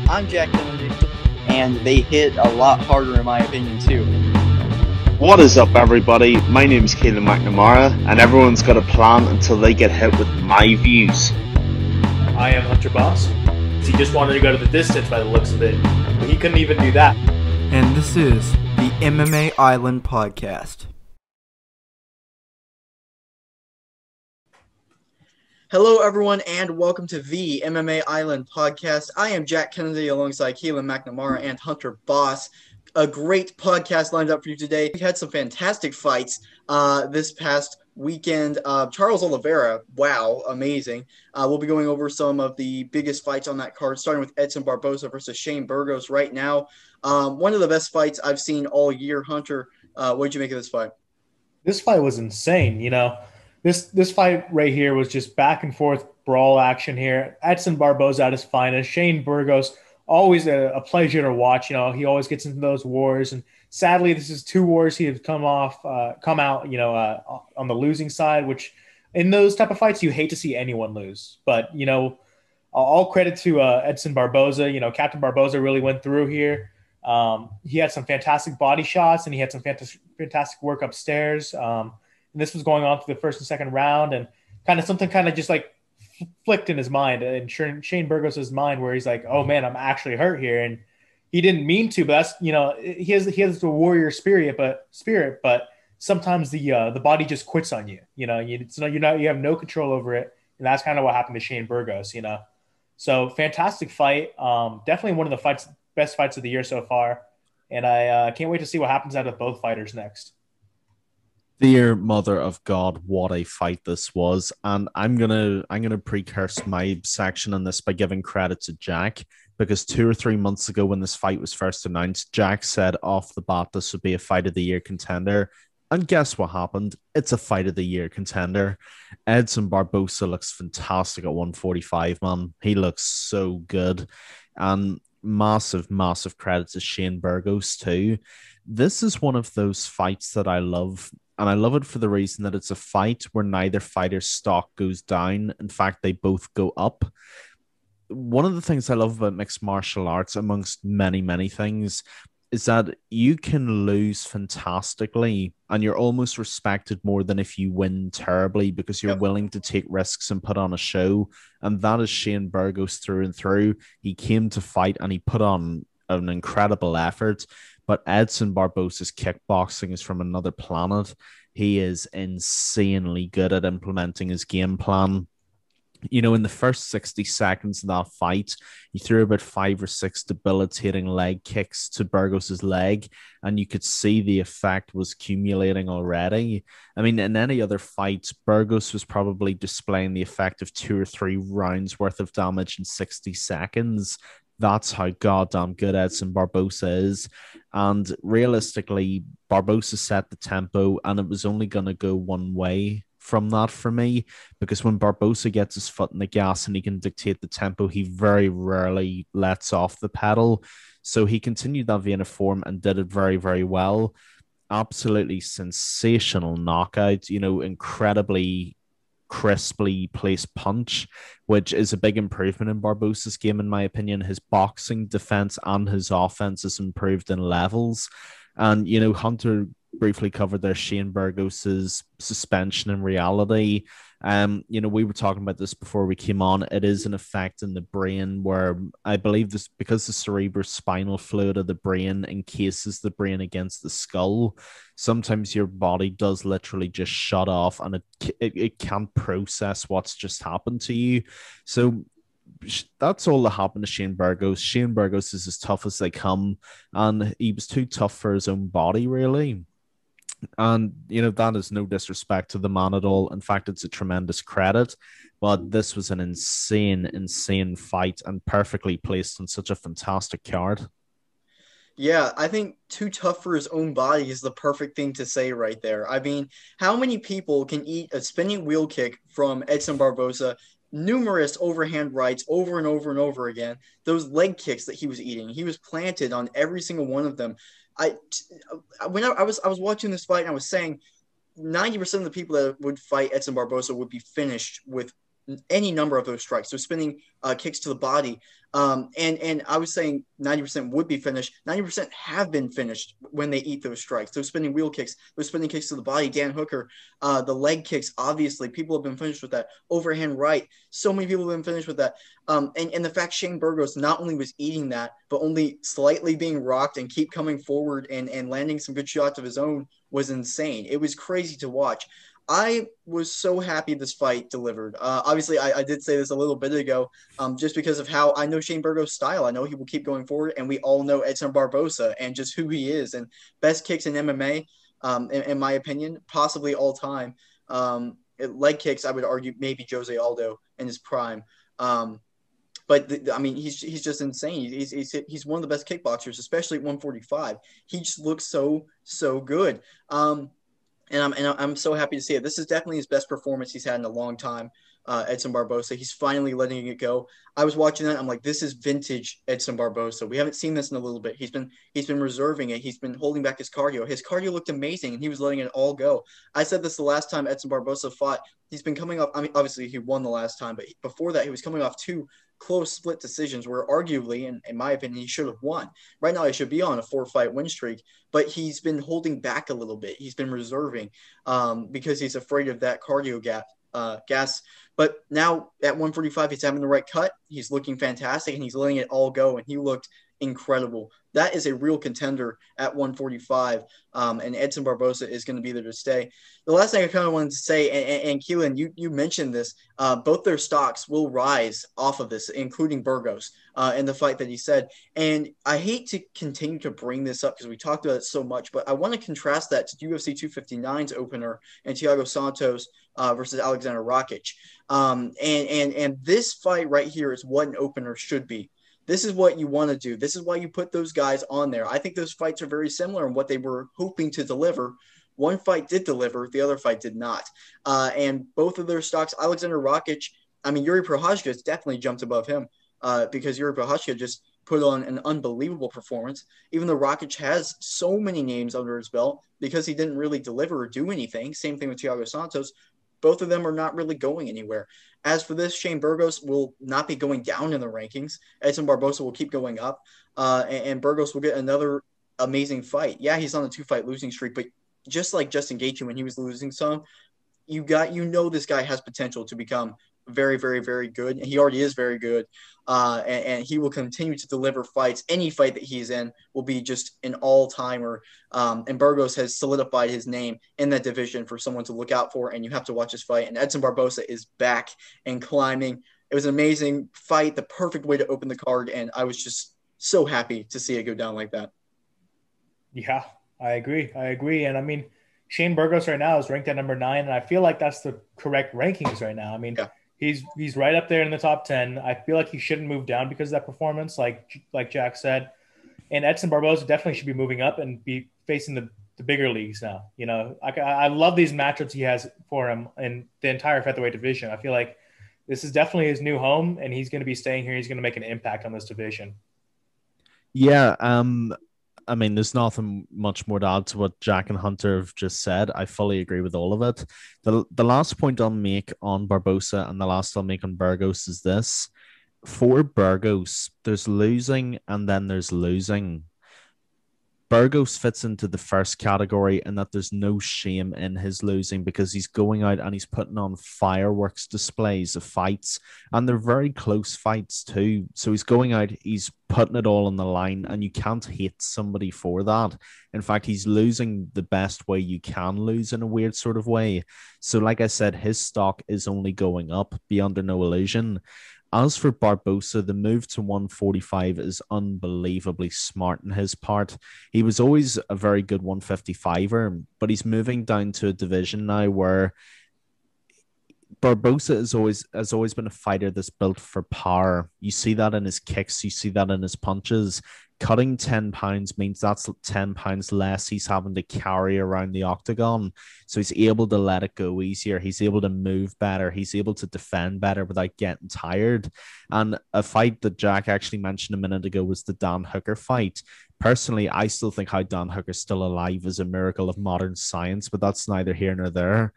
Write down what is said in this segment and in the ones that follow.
I'm Jack Kennedy, and they hit a lot harder in my opinion too. What is up, everybody? My name is Keelan McNamara, and everyone's got a plan until they get hit with my views. I am Hunter Boss. He just wanted to go to the distance by the looks of it, but he couldn't even do that. And this is the MMA Island Podcast. Hello, everyone, and welcome to the MMA Island Podcast. I am Jack Kennedy alongside Keelan McNamara and Hunter Boss. A great podcast lined up for you today. We had some fantastic fights this past weekend. Charles Oliveira, wow, amazing. We'll be going over some of the biggest fights on that card, starting with Edson Barboza versus Shane Burgos right now. One of the best fights I've seen all year. Hunter, what did you make of this fight? This fight was insane, This fight right here was just back and forth brawl action here. Edson Barboza at his finest. Shane Burgos, always a pleasure to watch. He always gets into those wars, and sadly, this is two wars he had come out, on the losing side. Which, in those type of fights, you hate to see anyone lose. But all credit to Edson Barboza. Captain Barboza really went through here. He had some fantastic body shots, and he had some fantastic work upstairs. And this was going on through the first and second round, and something just like flicked in his mind, and Shane Burgos' mind, where he's like, "Oh man, I'm actually hurt here," and he didn't mean to. But that's he has the warrior spirit, but sometimes the body just quits on you. You have no control over it, and that's kind of what happened to Shane Burgos. So fantastic fight. Definitely one of the best fights of the year so far, and I can't wait to see what happens out of both fighters next. Dear mother of God, what a fight this was. And I'm gonna precurse my section on this by giving credit to Jack, because 2 or 3 months ago when this fight was first announced, Jack said off the bat this would be a fight of the year contender. And guess what happened? It's a fight of the year contender. Edson Barboza looks fantastic at 145, man. He looks so good. And massive credit to Shane Burgos too. This is one of those fights that I love. And I love it for the reason that it's a fight where neither fighter's stock goes down. In fact, they both go up. One of the things I love about mixed martial arts, amongst many, many things, is that you can lose fantastically and you're almost respected more than if you win terribly, because you're willing to take risks and put on a show. And that is Shane Burgos through and through. He came to fight and he put on an incredible effort. But Edson Barboza's kickboxing is from another planet. He is insanely good at implementing his game plan. In the first 60 seconds of that fight, he threw about 5 or 6 debilitating leg kicks to Burgos' leg, and you could see the effect was accumulating already. I mean, in any other fight, Burgos was probably displaying the effect of 2 or 3 rounds worth of damage in 60 seconds. That's how goddamn good Edson Barboza is. And realistically, Barboza set the tempo, and it was only going to go one way from that for me, because when Barboza gets his foot in the gas and he can dictate the tempo, he very rarely lets off the pedal. So he continued that vein of form and did it very, very well. Absolutely sensational knockout, incredibly crisply placed punch, which is a big improvement in Barboza's game, in my opinion. His boxing, defense, and his offense is improved in levels. And, Hunter briefly covered there Shane Burgos's suspension in reality. We were talking about this before we came on. It is an effect in the brain where I believe this, because the cerebrospinal fluid of the brain encases the brain against the skull, sometimes your body does literally just shut off and it can't process what's just happened to you. So that's all that happened to Shane Burgos. Shane Burgos is as tough as they come, and he was too tough for his own body, really. And, that is no disrespect to the man at all. In fact, it's a tremendous credit. But this was an insane fight, and perfectly placed on such a fantastic card. Yeah, I think too tough for his own body is the perfect thing to say right there. I mean, how many people can eat a spinning wheel kick from Edson Barboza? Numerous overhand rights over and over and over again. Those leg kicks that he was eating, he was planted on every single one of them. When I was watching this fight, and I was saying 90% of the people that would fight Edson Barboza would be finished with any number of those strikes. They're spinning kicks to the body. And I was saying 90% would be finished. 90% have been finished when they eat those strikes. They're spinning wheel kicks. They're spinning kicks to the body. Dan Hooker, the leg kicks, obviously, people have been finished with that. Overhand right. So many people have been finished with that. And the fact Shane Burgos not only was eating that, but only slightly being rocked and keep coming forward and landing some good shots of his own was insane. It was crazy to watch. I was so happy this fight delivered. Obviously, I did say this a little bit ago, just because of how I know Shane Burgos' style. I know he will keep going forward, and we all know Edson Barbosa and just who he is. And best kicks in MMA, in my opinion, possibly all time. Leg kicks, I would argue maybe Jose Aldo in his prime. But I mean, he's just insane. He's one of the best kickboxers, especially at 145. He just looks so good. And I'm so happy to see it. This is definitely his best performance he's had in a long time. Edson Barbosa. He's finally letting it go. I was watching that. I'm like, this is vintage Edson Barbosa. We haven't seen this in a little bit. He's been reserving it. He's been holding back his cardio. His cardio looked amazing, and he was letting it all go. I said this the last time Edson Barbosa fought. He's been coming off. I mean, obviously he won the last time, but before that he was coming off 2 close split decisions where arguably, in my opinion, he should have won. Right now he should be on a 4-fight win streak, but he's been holding back a little bit. He's been reserving because he's afraid of that cardio gas. But now at 145, he's having the right cut. He's looking fantastic, and he's letting it all go, and he looked incredible. That is a real contender at 145, and Edson Barbosa is going to be there to stay. The last thing I kind of wanted to say, and Keelan, you mentioned this, both their stocks will rise off of this, including Burgos, in the fight that he said. And I hate to continue to bring this up because we talked about it so much, but I want to contrast that to UFC 259's opener and Thiago Santos versus Alexander Rakic. And this fight right here is what an opener should be. This is what you want to do. This is why you put those guys on there. I think those fights are very similar in what they were hoping to deliver. One fight did deliver, the other fight did not. And both of their stocks, Alexander Rakic, I mean, Yuri Prochazka has definitely jumped above him because Yuri Prochazka just put on an unbelievable performance. Even though Rakic has so many names under his belt because he didn't really deliver or do anything. Same thing with Thiago Santos. Both of them are not really going anywhere. As for this, Shane Burgos will not be going down in the rankings. Edson Barbosa will keep going up, and Burgos will get another amazing fight. Yeah, he's on a 2-fight losing streak, but just like Justin Gaethje when he was losing some, this guy has potential to become very, very, very good. And he already is very good. And he will continue to deliver fights. Any fight that he's in will be just an all-timer. And Burgos has solidified his name in that division for someone to look out for, and you have to watch this fight. And Edson Barbosa is back and climbing. It was an amazing fight, the perfect way to open the card, and I was just so happy to see it go down like that. Yeah, I agree. And I mean, Shane Burgos right now is ranked at number 9, and I feel like that's the correct rankings right now. I mean, yeah. He's right up there in the top 10. I feel like he shouldn't move down because of that performance, like Jack said. And Edson Barbosa definitely should be moving up and be facing the bigger leagues now. You know, I love these matchups he has for him in the entire featherweight division. I feel like this is definitely his new home, and he's going to be staying here. He's going to make an impact on this division. Yeah, I mean, there's nothing much more to add to what Jack and Hunter have just said. I fully agree with all of it. The last point I'll make on Barbosa and the last I'll make on Burgos is this. For Burgos, there's losing and then there's losing. Burgos fits into the first category in that there's no shame in his losing because he's going out and he's putting on fireworks displays of fights, and they're very close fights too. So he's going out, he's putting it all on the line, and you can't hate somebody for that. In fact, he's losing the best way you can lose in a weird sort of way. So like I said, his stock is only going up, be under no illusion. As for Barbosa, the move to 145 is unbelievably smart on his part. He was always a very good 155er, but he's moving down to a division now where Barbosa has always been a fighter that's built for power. You see that in his kicks, you see that in his punches. Cutting 10 pounds means that's 10 pounds less he's having to carry around the octagon. So he's able to let it go easier. He's able to move better. He's able to defend better without getting tired. And a fight that Jack actually mentioned a minute ago was the Dan Hooker fight. Personally, I still think how Dan Hooker's still alive is a miracle of modern science, but that's neither here nor there.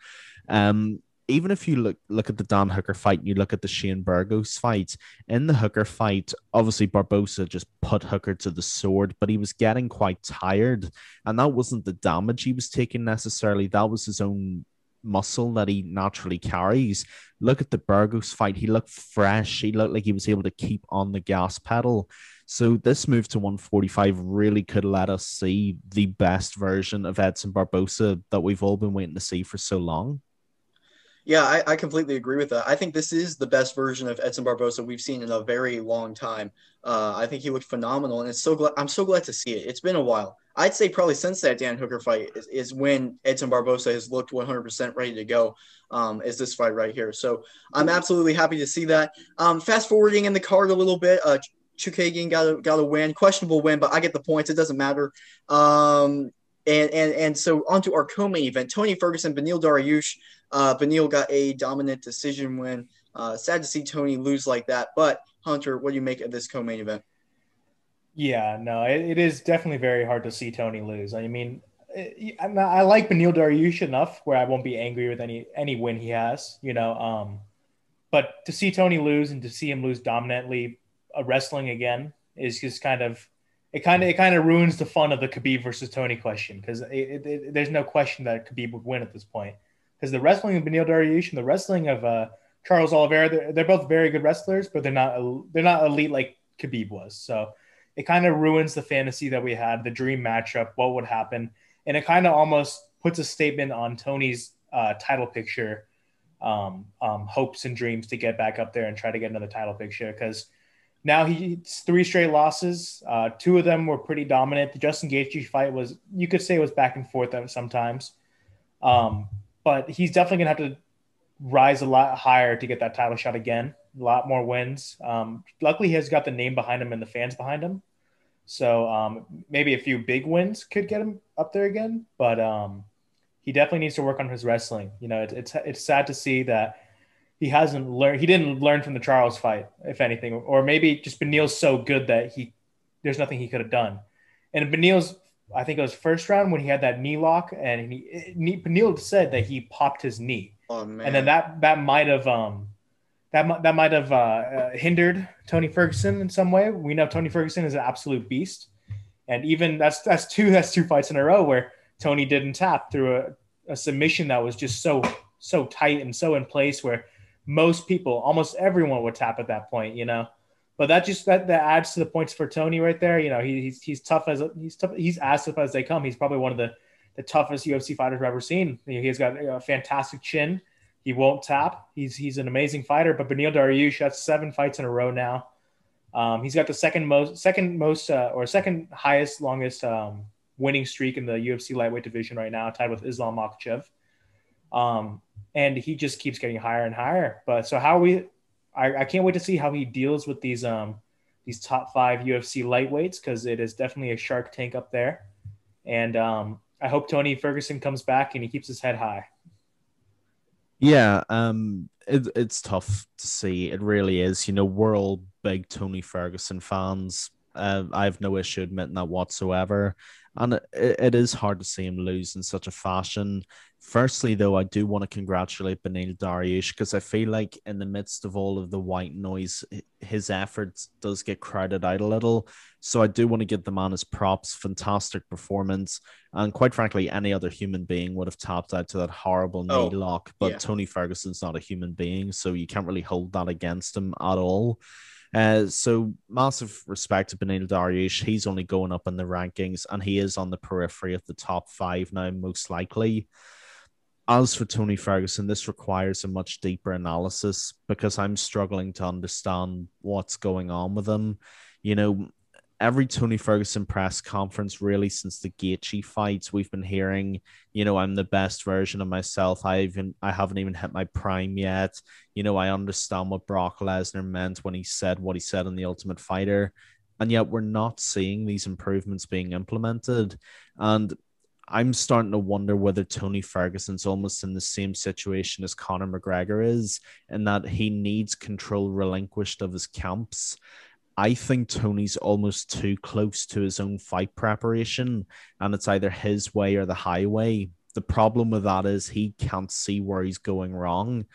even if you look at the Dan Hooker fight and you look at the Shane Burgos fight, in the Hooker fight, obviously Barbosa just put Hooker to the sword, but he was getting quite tired. And that wasn't the damage he was taking necessarily. That was his own muscle that he naturally carries. Look at the Burgos fight. He looked fresh. He looked like he was able to keep on the gas pedal. So this move to 145 really could let us see the best version of Edson Barbosa that we've all been waiting to see for so long. Yeah, I completely agree with that. I think this is the best version of Edson Barbosa we've seen in a very long time. I think he looked phenomenal, and I'm so glad to see it. It's been a while. I'd say probably since that Dan Hooker fight is when Edson Barbosa has looked 100% ready to go. Is this fight right here? So I'm absolutely happy to see that. Fast forwarding in the card a little bit, Chukagian got a win, questionable win, but I get the points. It doesn't matter. And so on to our co-main event, Tony Ferguson, Beneil Dariush. Beneil got a dominant decision win. Sad to see Tony lose like that. But, Hunter, what do you make of this co-main event? Yeah, no, it is definitely very hard to see Tony lose. I mean, I like Beneil Dariush enough where I won't be angry with any win he has, but to see Tony lose and to see him lose dominantly wrestling again is just it kind of ruins the fun of the Khabib versus Tony question, because there's no question that Khabib would win at this point, because the wrestling of Beneil Dariush and the wrestling of Charles Oliveira, they're both very good wrestlers, but they're not elite like Khabib was. So it kind of ruins the fantasy that we had, the dream matchup, what would happen, and it kind of almost puts a statement on Tony's title picture hopes and dreams to get back up there and try to get another title picture, because now he's 3 straight losses. 2 of them were pretty dominant. The Justin Gaethje fight was, you could say, was back and forth sometimes. But he's definitely going to have to rise a lot higher to get that title shot again. A lot more wins. Luckily, he has got the name behind him and the fans behind him. So maybe a few big wins could get him up there again. But he definitely needs to work on his wrestling. It's sad to see that he hasn't learned. He didn't learn from the Charles fight, if anything, or maybe just Beneil's so good that there's nothing he could have done. And Beneil's, I think it was first round when he had that knee lock, and Beneil said that he popped his knee. Oh man! And then that might have hindered Tony Ferguson in some way. We know Tony Ferguson is an absolute beast, and even that's two fights in a row where Tony didn't tap through a submission that was just so tight and so in place where most people, almost everyone, would tap at that point, But that adds to the points for Tony right there. He's tough he's as tough as they come. He's probably one of the toughest UFC fighters I've ever seen. He's got a fantastic chin. He won't tap. He's an amazing fighter. But Beneil Dariush, that's 7 fights in a row now. He's got the second highest, longest winning streak in the UFC lightweight division right now, tied with Islam Makhachev. And he just keeps getting higher and higher. But so I can't wait to see how he deals with these top 5 UFC lightweights, because it is definitely a shark tank up there. And I hope Tony Ferguson comes back and he keeps his head high. Yeah, it's tough to see. It really is. We're all big Tony Ferguson fans. I have no issue admitting that whatsoever. And it is hard to see him lose in such a fashion. Firstly, though, I do want to congratulate Beneil Dariush, because I feel like in the midst of all of the white noise, his efforts does get crowded out a little. So I do want to give the man his props. Fantastic performance. And quite frankly, any other human being would have tapped out to that horrible knee lock. But yeah. Tony Ferguson's not a human being, so you can't really hold that against him at all. So massive respect to Beneil Dariush. He's only going up in the rankings, and he is on the periphery of the top 5 now, most likely. As for Tony Ferguson, this requires a much deeper analysis, because I'm struggling to understand what's going on with him. Every Tony Ferguson press conference, really, since the Gaethje fights, we've been hearing, I'm the best version of myself. I haven't even hit my prime yet. I understand what Brock Lesnar meant when he said what he said in The Ultimate Fighter. And yet we're not seeing these improvements being implemented. And I'm starting to wonder whether Tony Ferguson's almost in the same situation as Conor McGregor is, in that he needs control relinquished of his camps. I think Tony's almost too close to his own fight preparation, and it's either his way or the highway. The problem with that is he can't see where he's going wrong.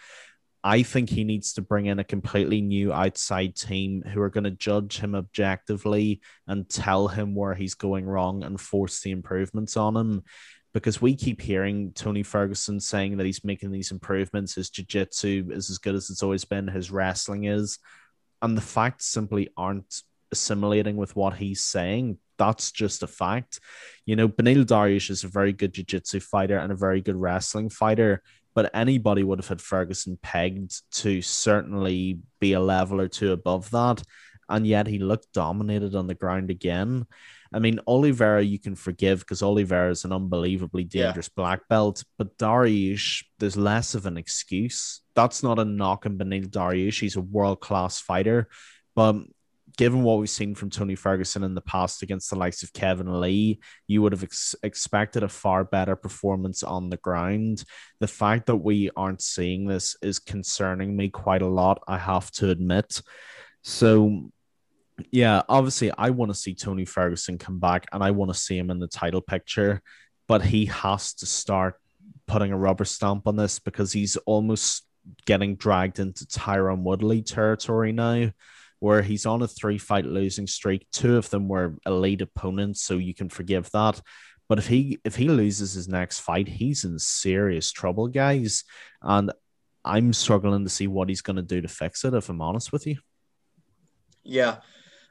I think he needs to bring in a completely new outside team who are going to judge him objectively and tell him where he's going wrong and force the improvements on him. Because we keep hearing Tony Ferguson saying that he's making these improvements. His jiu-jitsu is as good as it's always been. His wrestling is. And the facts simply aren't assimilating with what he's saying. That's just a fact. Beneil Dariush is a very good jiu-jitsu fighter and a very good wrestling fighter, but anybody would have had Ferguson pegged to certainly be a level or two above that. And yet he looked dominated on the ground again. I mean, Oliveira you can forgive because Oliveira is an unbelievably dangerous black belt, but Dariush, there's less of an excuse. That's not a knock on Beneil Dariush. He's a world-class fighter, but given what we've seen from Tony Ferguson in the past against the likes of Kevin Lee, you would have expected a far better performance on the ground. The fact that we aren't seeing this is concerning me quite a lot, I have to admit. So, yeah, obviously, I want to see Tony Ferguson come back and I want to see him in the title picture, but he has to start putting a rubber stamp on this because he's almost getting dragged into Tyron Woodley territory now, where he's on a 3-fight losing streak. 2 of them were elite opponents, so you can forgive that. But if he loses his next fight, he's in serious trouble, guys. And I'm struggling to see what he's going to do to fix it, if I'm honest with you. Yeah,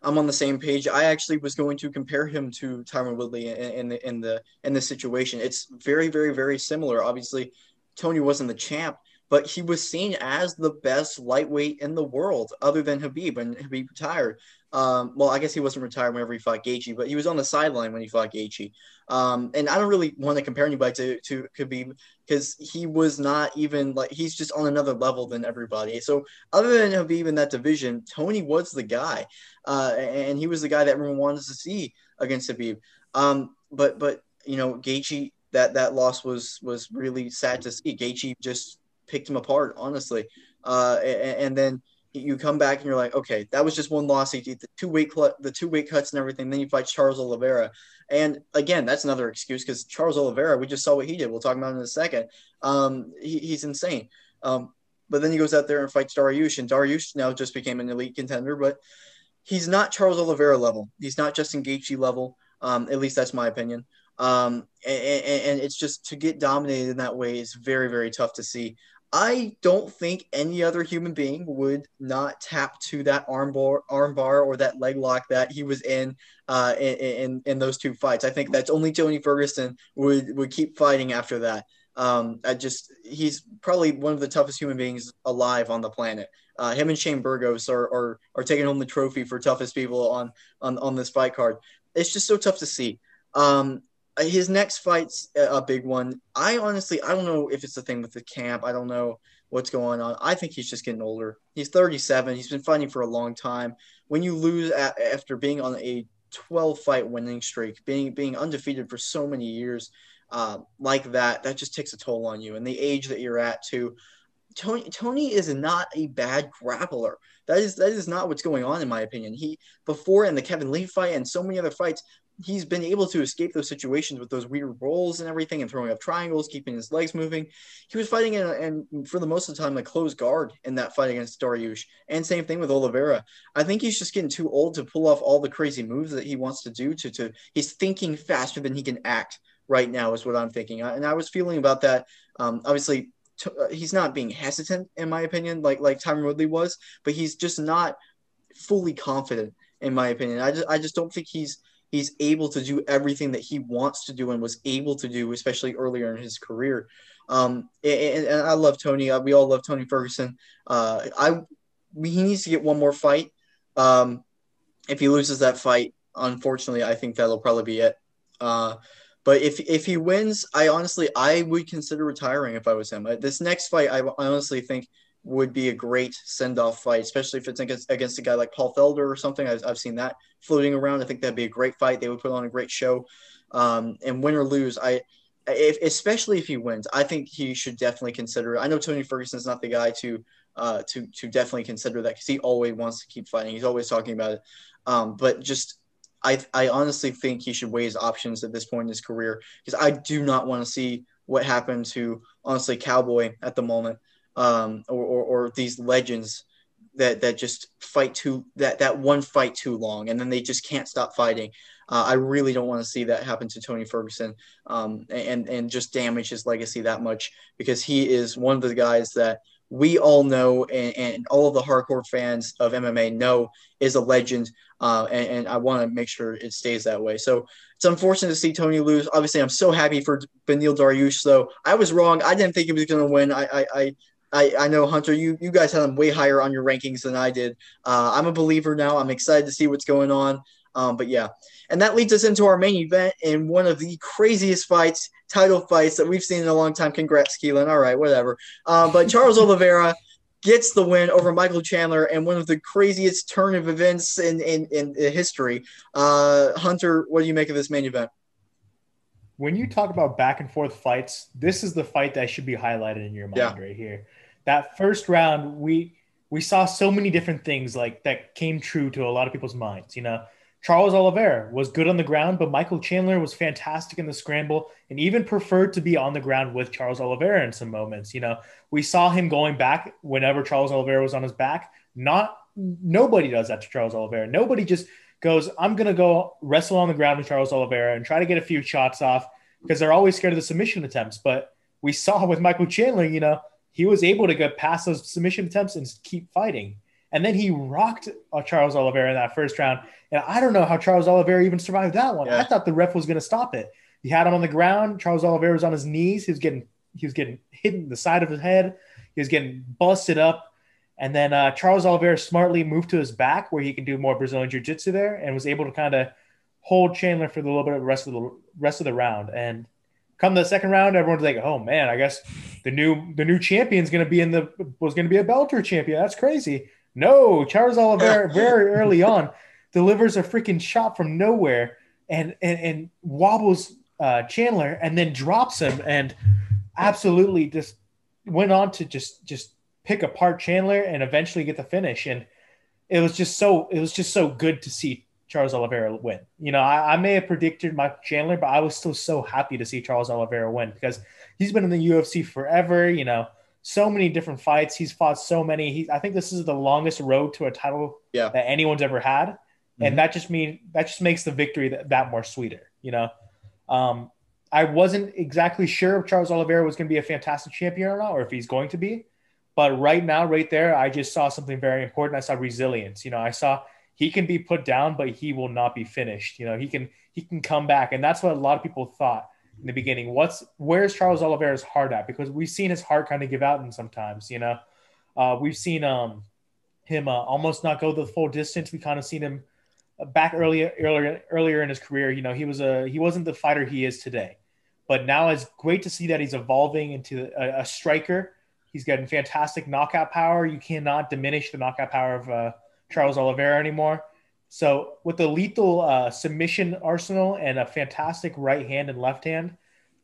I'm on the same page. I actually was going to compare him to Tyron Woodley in the situation. It's very, very, very similar. Obviously, Tony wasn't the champ, but he was seen as the best lightweight in the world other than Khabib, and Khabib retired. Well, I guess he wasn't retired whenever he fought Gaethje, but he was on the sideline when he fought Gaethje. And I don't really want to compare anybody to Khabib because he was not even he's just on another level than everybody. So other than Khabib in that division, Tony was the guy, and he was the guy that everyone wanted to see against Khabib. But Gaethje, that loss was really sad to see. Gaethje just picked him apart, honestly. And then you come back and you're like, okay, that was just one loss. He did the two weight cuts and everything. Then you fight Charles Oliveira. And again, that's another excuse because Charles Oliveira, we just saw what he did. We'll talk about him in a second. He's insane. But then he goes out there and fights Dariush, and Dariush now just became an elite contender, but he's not Charles Oliveira level. He's not Justin Gaethje level. At least that's my opinion. And it's just to get dominated in that way is very, very tough to see. I don't think any other human being would not tap to that armbar or that leg lock that he was in those 2 fights. I think that's only Tony Ferguson would keep fighting after that. He's probably one of the toughest human beings alive on the planet. Him and Shane Burgos are taking home the trophy for toughest people on this fight card. It's just so tough to see. His next fight's a big one. I don't know if it's the thing with the camp. I don't know what's going on. I think he's just getting older. He's 37. He's been fighting for a long time. When you lose after being on a 12-fight winning streak, being undefeated for so many years like that just takes a toll on you. And the age that you're at, too. Tony is not a bad grappler. That is not what's going on, in my opinion. He, before in the Kevin Lee fight and so many other fights, he's been able to escape those situations with those weird rolls and everything and throwing up triangles, keeping his legs moving. He was fighting and for the most of the time, a closed guard in that fight against Dariush. And same thing with Oliveira. I think he's just getting too old to pull off all the crazy moves that he wants to do. He's thinking faster than he can act right now is what I'm thinking. And I was feeling about that. Obviously, he's not being hesitant, in my opinion, like Tyron Woodley was, but he's just not fully confident, in my opinion. I just don't think he's able to do everything that he wants to do and was able to do, especially earlier in his career. And I love Tony. We all love Tony Ferguson. He needs to get one more fight. If he loses that fight, unfortunately, I think that'll probably be it. But if he wins, I would consider retiring if I was him. This next fight, I honestly think would be a great send-off fight, especially if it's against a guy like Paul Felder or something. I've seen that floating around. I think that'd be a great fight. They would put on a great show. And win or lose, especially if he wins, I think he should definitely consider it. I know Tony Ferguson's not the guy to definitely consider that because he always wants to keep fighting. He's always talking about it. But just I honestly think he should weigh his options at this point in his career because I do not want to see what happened to, honestly, Cowboy at the moment, or these legends that just fight that one fight too long, and then they just can't stop fighting. I really don't want to see that happen to Tony Ferguson, and just damage his legacy that much, because he is one of the guys that we all know, and all of the hardcore fans of MMA know is a legend, and I want to make sure it stays that way. So it's unfortunate to see Tony lose. Obviously, I'm so happy for Beneil Dariush, though. I was wrong. I didn't think he was going to win. I know, Hunter, you guys had him way higher on your rankings than I did. I'm a believer now. I'm excited to see what's going on. But yeah, and that leads us into our main event in one of the craziest fights, title fights that we've seen in a long time. Congrats, Keelan. All right, whatever. But Charles Oliveira gets the win over Michael Chandler and one of the craziest turn of events in history. Hunter, what do you make of this main event? When you talk about back and forth fights, this is the fight that should be highlighted in your mind right here. That first round, we saw so many different things like that came true to a lot of people's minds. You know, Charles Oliveira was good on the ground, but Michael Chandler was fantastic in the scramble and even preferred to be on the ground with Charles Oliveira in some moments. You know, we saw him going back whenever Charles Oliveira was on his back. Nobody does that to Charles Oliveira. Nobody just goes, I'm going to go wrestle on the ground with Charles Oliveira and try to get a few shots off, because they're always scared of the submission attempts. But we saw with Michael Chandler, you know, he was able to get past those submission attempts and keep fighting. And then he rocked Charles Oliveira in that first round. And I don't know how Charles Oliveira even survived that one. I thought the ref was going to stop it. He had him on the ground. Charles Oliveira was on his knees. He was getting hit in the side of his head. He was getting busted up. And then Charles Oliveira smartly moved to his back where he can do more Brazilian Jiu-Jitsu there, and was able to kind of hold Chandler for a little bit of the rest of the round. And come the second round, everyone's like, "Oh man, I guess the new champion's going to be was going to be a Bellator champion. That's crazy." No, Charles Oliveira very early on delivers a freaking shot from nowhere and wobbles Chandler, and then drops him, and absolutely just went on to just pick apart Chandler and eventually get the finish. And it was just so good to see Charles Oliveira win. You know, I may have predicted Michael Chandler, but I was still so happy to see Charles Oliveira win, because he's been in the UFC forever. You know, so many different fights. He's fought so many. I think this is the longest road to a title that anyone's ever had. Mm-hmm. And that just makes the victory that more sweeter. You know, I wasn't exactly sure if Charles Oliveira was going to be a fantastic champion or not, or if he's going to be. But right now, right there, I just saw something very important. I saw resilience. You know, I saw he can be put down, but he will not be finished. You know, he can come back. And that's what a lot of people thought in the beginning. Where's Charles Oliveira's heart at? Because we've seen his heart kind of give out, and sometimes, you know, we've seen him almost not go the full distance. We kind of seen him back earlier in his career. You know, he wasn't the fighter he is today. But now it's great to see that he's evolving into a striker. He's getting fantastic knockout power. You cannot diminish the knockout power of Charles Oliveira anymore. So with the lethal submission arsenal and a fantastic right hand and left hand,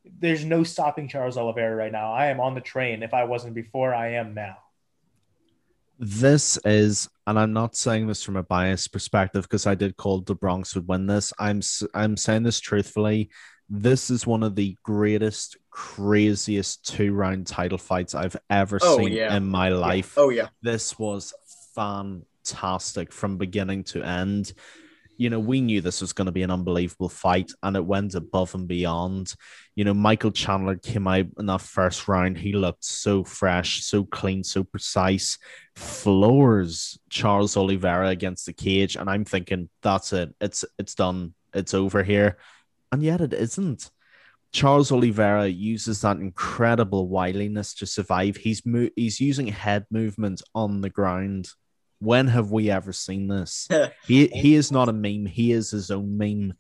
there's no stopping Charles Oliveira right now. I am on the train. If I wasn't before, I am now. This is, and I'm not saying this from a biased perspective because I did call the Bronx would win this. I'm saying this truthfully. This is one of the greatest, craziest 2-round title fights I've ever seen in my life. Oh, yeah. This was fantastic from beginning to end. You know, we knew this was going to be an unbelievable fight, and it went above and beyond. You know, Michael Chandler came out in that first round. He looked so fresh, so clean, so precise. Floors Charles Oliveira against the cage, and I'm thinking, that's it. It's done. It's over here. And yet it isn't. Charles Oliveira uses that incredible wiliness to survive. He's using head movement on the ground. When have we ever seen this? He is not a meme. He is his own meme.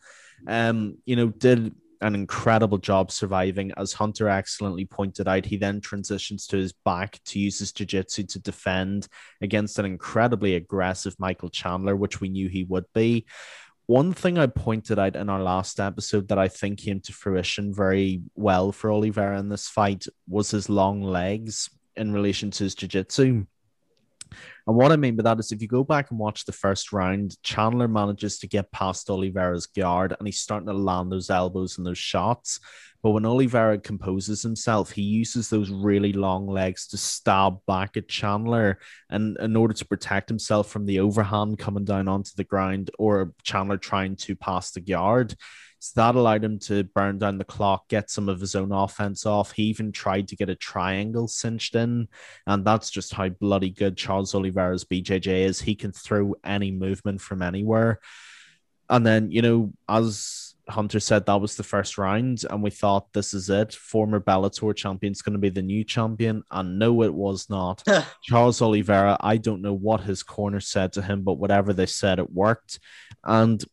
You know, did an incredible job surviving. As Hunter excellently pointed out, he then transitions to his back to use his jiu-jitsu to defend against an incredibly aggressive Michael Chandler, which we knew he would be. One thing I pointed out in our last episode that I think came to fruition very well for Oliveira in this fight was his long legs in relation to his jiu-jitsu. And what I mean by that is if you go back and watch the first round, Chandler manages to get past Oliveira's guard and he's starting to land those elbows and those shots. But when Oliveira composes himself, he uses those really long legs to stab back at Chandler, and in order to protect himself from the overhand coming down onto the ground or Chandler trying to pass the guard. So that allowed him to burn down the clock, get some of his own offense off. He even tried to get a triangle cinched in, and that's just how bloody good Charles Oliveira's BJJ is. He can throw any movement from anywhere. And then, as Hunter said, that was the first round, and we thought this is it. Former Bellator champion's going to be the new champion, and no, it was not. Charles Oliveira, I don't know what his corner said to him, but whatever they said, it worked. And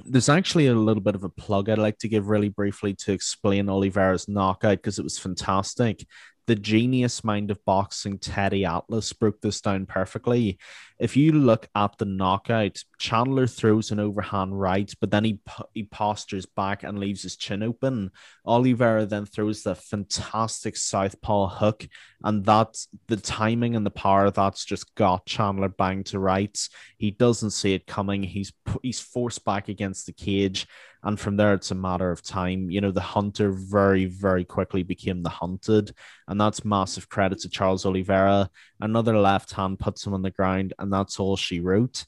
there's actually a little bit of a plug I'd like to give really briefly to explain Oliveira's knockout because it was fantastic. The genius mind of boxing, Teddy Atlas, broke this down perfectly. If you look at the knockout, Chandler throws an overhand right, but then he postures back and leaves his chin open. Oliveira then throws the fantastic southpaw hook, and that's the timing and the power that's just got Chandler banged to rights. He doesn't see it coming. He's forced back against the cage, and from there it's a matter of time. The hunter very, very quickly became the hunted, and that's massive credit to Charles Oliveira. Another left hand puts him on the ground, and that's all she wrote.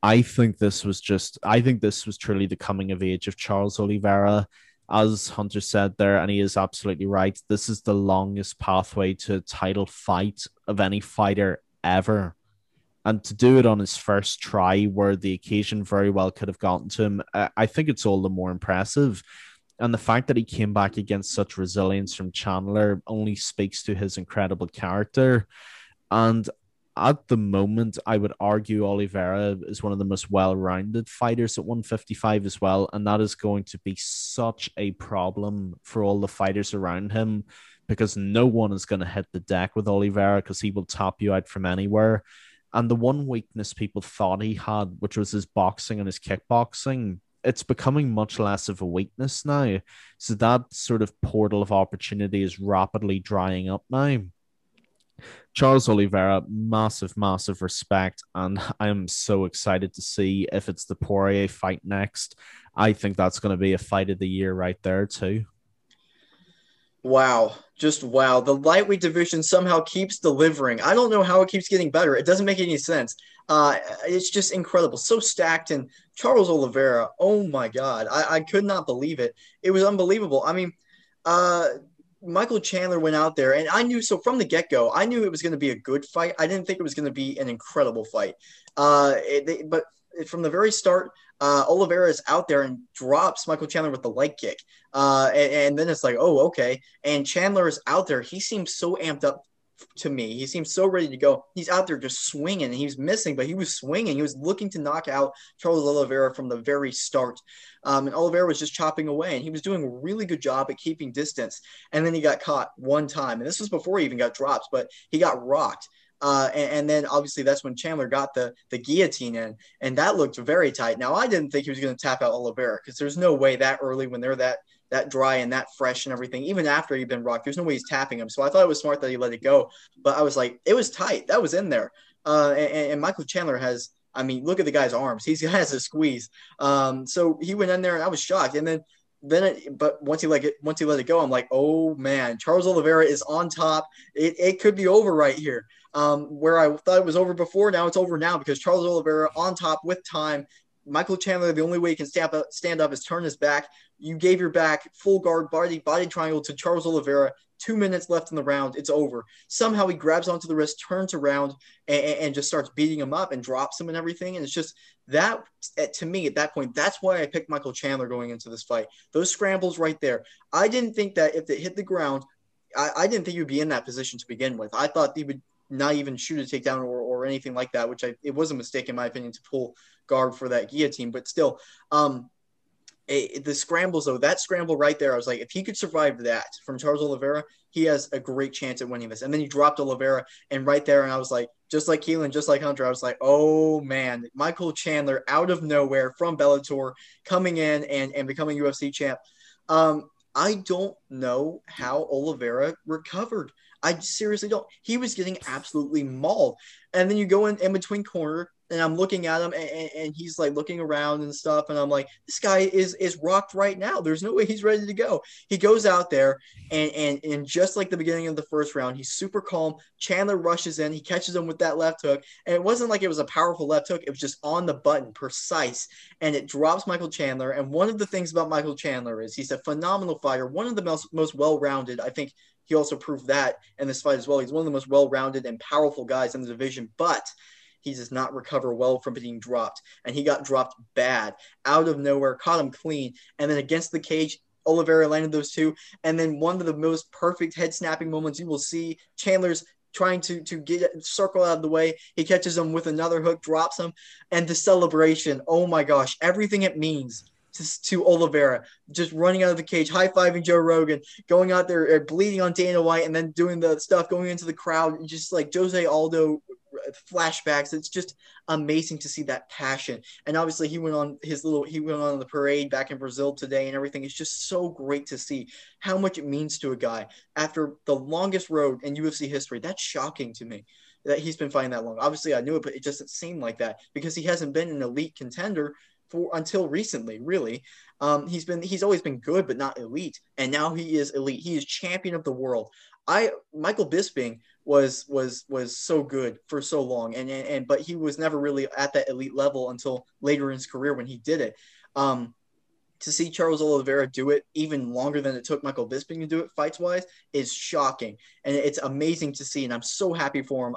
I think this was truly the coming of age of Charles Oliveira. As Hunter said there, and he is absolutely right, this is the longest pathway to a title fight of any fighter ever. And to do it on his first try, where the occasion very well could have gotten to him, I think it's all the more impressive. And the fact that he came back against such resilience from Chandler only speaks to his incredible character. And at the moment, I would argue Oliveira is one of the most well-rounded fighters at 155 as well. And that is going to be such a problem for all the fighters around him because no one is going to hit the deck with Oliveira because he will top you out from anywhere. And the one weakness people thought he had, which was his boxing and his kickboxing, it's becoming much less of a weakness now. So that sort of portal of opportunity is rapidly drying up now. Charles Oliveira, massive, massive respect. And I'm so excited to see if it's the Poirier fight next. I think that's going to be a fight of the year right there, too. Wow. Just wow. The lightweight division somehow keeps delivering. I don't know how it keeps getting better. It doesn't make any sense. It's just incredible. So stacked. And Charles Oliveira, oh my God. I could not believe it. It was unbelievable. I mean, Michael Chandler went out there, and I knew from the get-go, I knew it was going to be a good fight. I didn't think it was going to be an incredible fight. But from the very start, Oliveira is out there and drops Michael Chandler with the leg kick. And then it's like, oh, okay. And Chandler is out there. He seems so amped up to me. He seems so ready to go. He's out there just swinging, and he was missing, but he was swinging. He was looking to knock out Charles Oliveira from the very start. And Oliveira was just chopping away, and he was doing a really good job at keeping distance. And then he got caught one time. And this was before he even got dropped, but he got rocked. And then obviously that's when Chandler got the guillotine in, and that looked very tight. Now, I didn't think he was going to tap out Oliveira because there's no way that early when they're that dry and that fresh and everything, even after he'd been rocked, there's no way he's tapping him. So I thought it was smart that he let it go. But I was like, it was tight. That was in there. And Michael Chandler has, I mean, look at the guy's arms. He has a squeeze. So he went in there, and I was shocked. And but once he let it go, I'm like, oh man, Charles Oliveira is on top. It could be over right here. Where I thought it was over before, now it's over now because Charles Oliveira on top with time. Michael Chandler, the only way he can stand up is turn his back. You gave your back, full guard, body triangle to Charles Oliveira. 2 minutes left in the round. It's over. Somehow he grabs onto the wrist, turns around, and just starts beating him up and drops him and everything. And it's just that, to me, at that point, that's why I picked Michael Chandler going into this fight. Those scrambles right there. I didn't think that if it hit the ground, I didn't think he would be in that position to begin with. I thought he would not even shoot a takedown or anything like that, which it was a mistake in my opinion to pull guard for that guillotine. But still, the scrambles though, that scramble right there, I was like, if he could survive that from Charles Oliveira, he has a great chance at winning this. And then he dropped Oliveira, and right there, and I was like, just like Keelan, just like Hunter, I was like, oh man, Michael Chandler out of nowhere from Bellator coming in and becoming UFC champ. I don't know how Oliveira recovered. I seriously don't. He was getting absolutely mauled. And then you go in between corner, and I'm looking at him, and he's like looking around and stuff, and I'm like, this guy is rocked right now. There's no way he's ready to go. He goes out there, and just like the beginning of the first round, he's super calm. Chandler rushes in, he catches him with that left hook, and it wasn't like it was a powerful left hook. It was just on the button, precise, and it drops Michael Chandler. And one of the things about Michael Chandler is he's a phenomenal fighter, one of the most well-rounded. I think he also proved that in this fight as well. He's one of the most well-rounded and powerful guys in the division, but he does not recover well from being dropped. And he got dropped bad, out of nowhere, caught him clean. And then against the cage, Oliveira landed those two. And then one of the most perfect head snapping moments you will see, Chandler's trying to get circle out of the way. He catches him with another hook, drops him. And the celebration, oh my gosh, everything it means to Oliveira, just running out of the cage, high-fiving Joe Rogan, going out there bleeding on Dana White, and then doing the stuff, going into the crowd, just like Jose Aldo flashbacks. It's just amazing to see that passion. And obviously he went on the parade back in Brazil today, and everything is just so great to see how much it means to a guy after the longest road in UFC history. That's shocking to me that he's been fighting that long. Obviously I knew it, but it doesn't seem like that because he hasn't been an elite contender for until recently, really. He's always been good, but not elite. And now he is elite. He is champion of the world. Michael Bisping was so good for so long, but he was never really at that elite level until later in his career when he did it. To see Charles Oliveira do it even longer than it took Michael Bisping to do it fights wise is shocking, and it's amazing to see. And I'm so happy for him.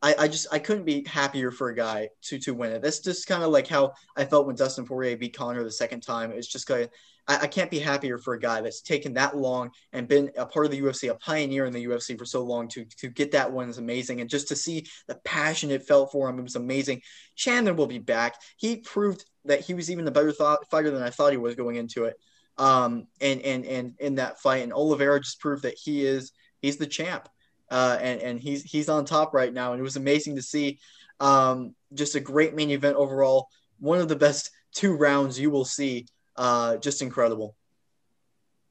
I couldn't be happier for a guy to win it. That's just kind of like how I felt when Dustin Poirier beat Conor the second time. It's just kind of, I can't be happier for a guy that's taken that long and been a part of the UFC, a pioneer in the UFC for so long to get that one is amazing. And just to see the passion it felt for him, it was amazing. Chandler will be back. He proved that he was even a better fighter than I thought he was going into it. And in that fight, and Oliveira just proved that he's the champ. And he's on top right now, and it was amazing to see. Just a great main event overall. One of the best 2 rounds you will see. Just incredible.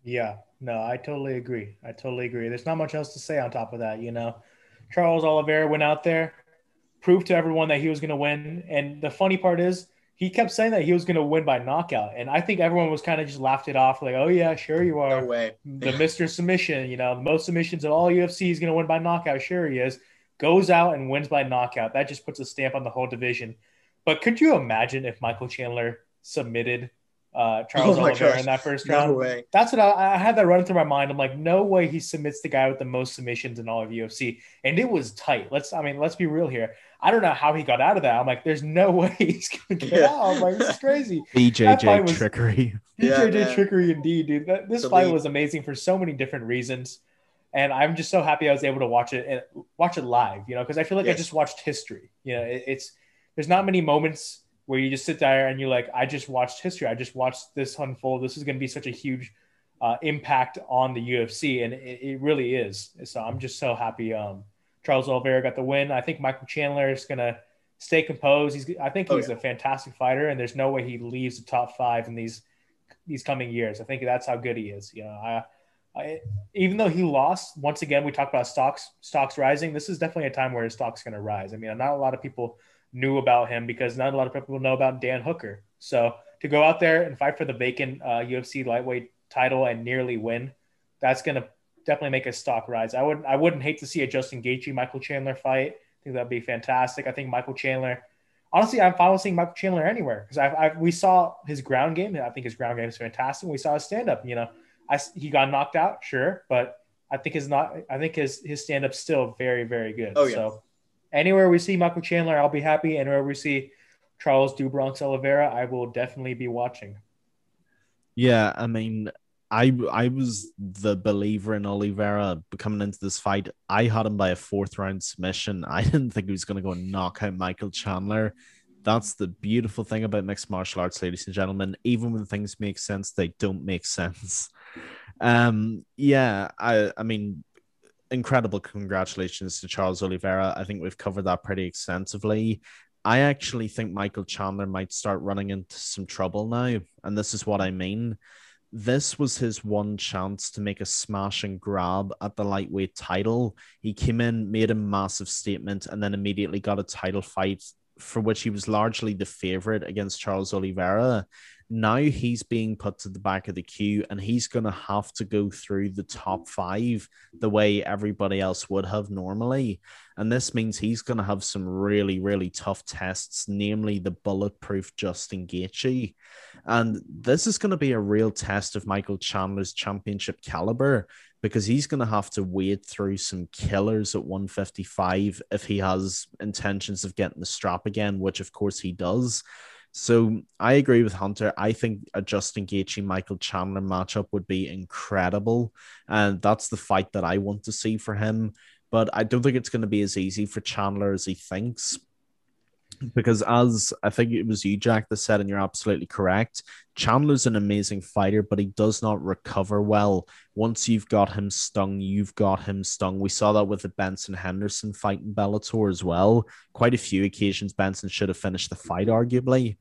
Yeah, no, I totally agree. There's not much else to say on top of that. Charles Oliveira went out there, proved to everyone that he was going to win, and the funny part is he kept saying that he was going to win by knockout, and I think everyone was kind of just laughed it off, like, "Oh yeah, sure you are." No way. The Mr. Submission, the most submissions in all UFC, is going to win by knockout. Sure he is. Goes out and wins by knockout. That just puts a stamp on the whole division. But could you imagine if Michael Chandler submitted Charles Oliveira in that first round? No way. That's what I had that running through my mind. I'm like, no way he submits the guy with the most submissions in all of UFC. And it was tight. Let's be real here. I don't know how he got out of that. I'm like, there's no way he's going to get out. I'm like, this is crazy. BJJ trickery. BJJ trickery indeed, dude. This fight was amazing for so many different reasons. And I'm just so happy I was able to watch it live, because I feel like I just watched history. There's not many moments where you just sit there and you're like, I just watched history. I just watched this unfold. This is going to be such a huge impact on the UFC. And it really is. So I'm just so happy Charles Oliveira got the win. I think Michael Chandler is going to stay composed. I think he's a fantastic fighter, and there's no way he leaves the top 5 in these coming years. I think that's how good he is. Even though he lost, once again, we talk about stocks rising. This is definitely a time where his stock's going to rise. Not a lot of people knew about him because not a lot of people know about Dan Hooker. So to go out there and fight for the vacant UFC lightweight title and nearly win, that's going to definitely make his stock rise. I wouldn't hate to see a Justin Gaethje Michael Chandler fight. I think that'd be fantastic. I think Michael Chandler, honestly, I'm fine with seeing Michael Chandler anywhere because we saw his ground game. I think his ground game is fantastic. We saw his stand up. He got knocked out, sure, but I think his stand up's still very, very good. Oh yeah. So anywhere we see Michael Chandler, I'll be happy. Anywhere we see Charles Do Bronx Oliveira, I will definitely be watching. Yeah, I was the believer in Oliveira coming into this fight. I had him by a 4th round submission. I didn't think he was going to go and knock out Michael Chandler. That's the beautiful thing about mixed martial arts, ladies and gentlemen. Even when things make sense, they don't make sense. Incredible congratulations to Charles Oliveira. I think we've covered that pretty extensively. I actually think Michael Chandler might start running into some trouble now, and this is what I mean. This was his one chance to make a smash and grab at the lightweight title. He came in, made a massive statement, and then immediately got a title fight for which he was largely the favorite against Charles Oliveira. Now he's being put to the back of the queue and he's going to have to go through the top five the way everybody else would have normally. And this means he's going to have some really, really tough tests, namely the bulletproof Justin Gaethje. And this is going to be a real test of Michael Chandler's championship caliber because he's going to have to wade through some killers at 155 if he has intentions of getting the strap again, which of course he does. So I agree with Hunter. I think a Justin Gaethje Michael Chandler matchup would be incredible, and that's the fight that I want to see for him. But I don't think it's going to be as easy for Chandler as he thinks. Because as I think it was you, Jack, that said, and you're absolutely correct, Chandler's an amazing fighter, but he does not recover well. Once you've got him stung, you've got him stung. We saw that with the Benson Henderson fight in Bellator as well. Quite a few occasions, Benson should have finished the fight, arguably.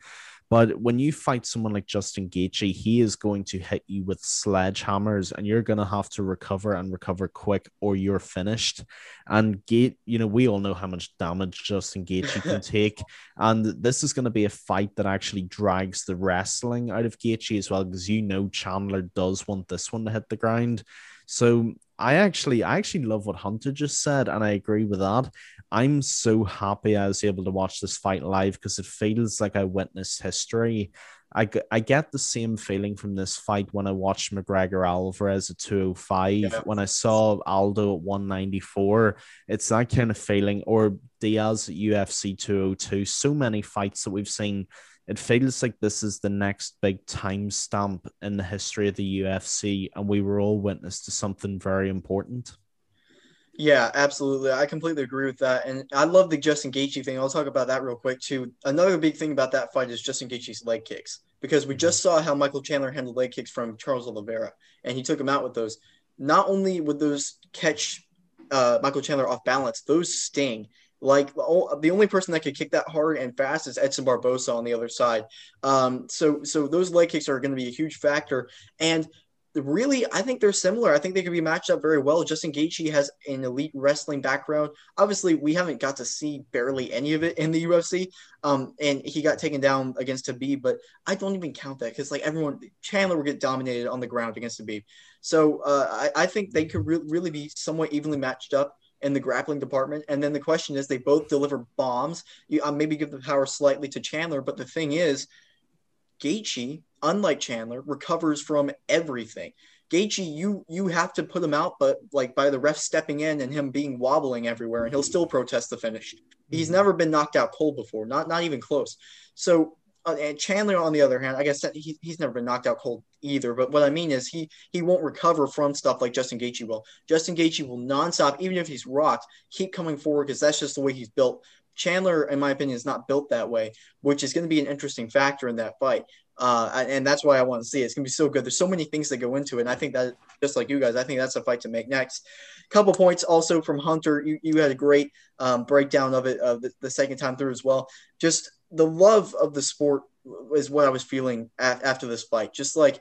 But when you fight someone like Justin Gaethje, he is going to hit you with sledgehammers and you're going to have to recover and recover quick or you're finished. And we all know how much damage Justin Gaethje can take. And this is going to be a fight that actually drags the wrestling out of Gaethje as well, because Chandler does want this one to hit the ground. So I actually love what Hunter just said, and I agree with that. I'm so happy I was able to watch this fight live because it feels like I witnessed history. I get the same feeling from this fight when I watched McGregor Alvarez at 205, when I saw Aldo at 194. It's that kind of feeling, or Diaz at UFC 202. So many fights that we've seen. It feels like this is the next big timestamp in the history of the UFC, and we were all witness to something very important. Yeah, absolutely. I completely agree with that. And I love the Justin Gaethje thing. I'll talk about that real quick too. Another big thing about that fight is Justin Gaethje's leg kicks, because we just saw how Michael Chandler handled leg kicks from Charles Oliveira, and he took him out with those. Not only would those catch Michael Chandler off balance, those sting. Like the only person that could kick that hard and fast is Edson Barbosa on the other side. So those leg kicks are going to be a huge factor. And really, I think they're similar. I think they could be matched up very well. Justin Gaethje has an elite wrestling background. Obviously, we haven't got to see barely any of it in the UFC. And he got taken down against Khabib, but I don't even count that because Chandler would get dominated on the ground against Khabib. So I think they could really be somewhat evenly matched up in the grappling department. And then the question is, they both deliver bombs. You maybe give the power slightly to Chandler, but the thing is, Gaethje, unlike Chandler, recovers from everything. Gaethje, you have to put him out, but like by the ref stepping in and him being wobbling everywhere, and he'll still protest the finish. He's never been knocked out cold before, not even close. So, and Chandler, on the other hand, I guess he's never been knocked out cold either. But what I mean is he won't recover from stuff like Justin Gaethje will. Justin Gaethje will nonstop, even if he's rocked, keep coming forward because that's just the way he's built. Chandler, in my opinion, is not built that way, which is going to be an interesting factor in that fight. And that's why I want to see it. It's going to be so good. There's so many things that go into it. And I think that, just like you guys, I think that's a fight to make next. Couple points also from Hunter. You had a great breakdown of it the second time through as well. Just the love of the sport is what I was feeling after this fight. Just the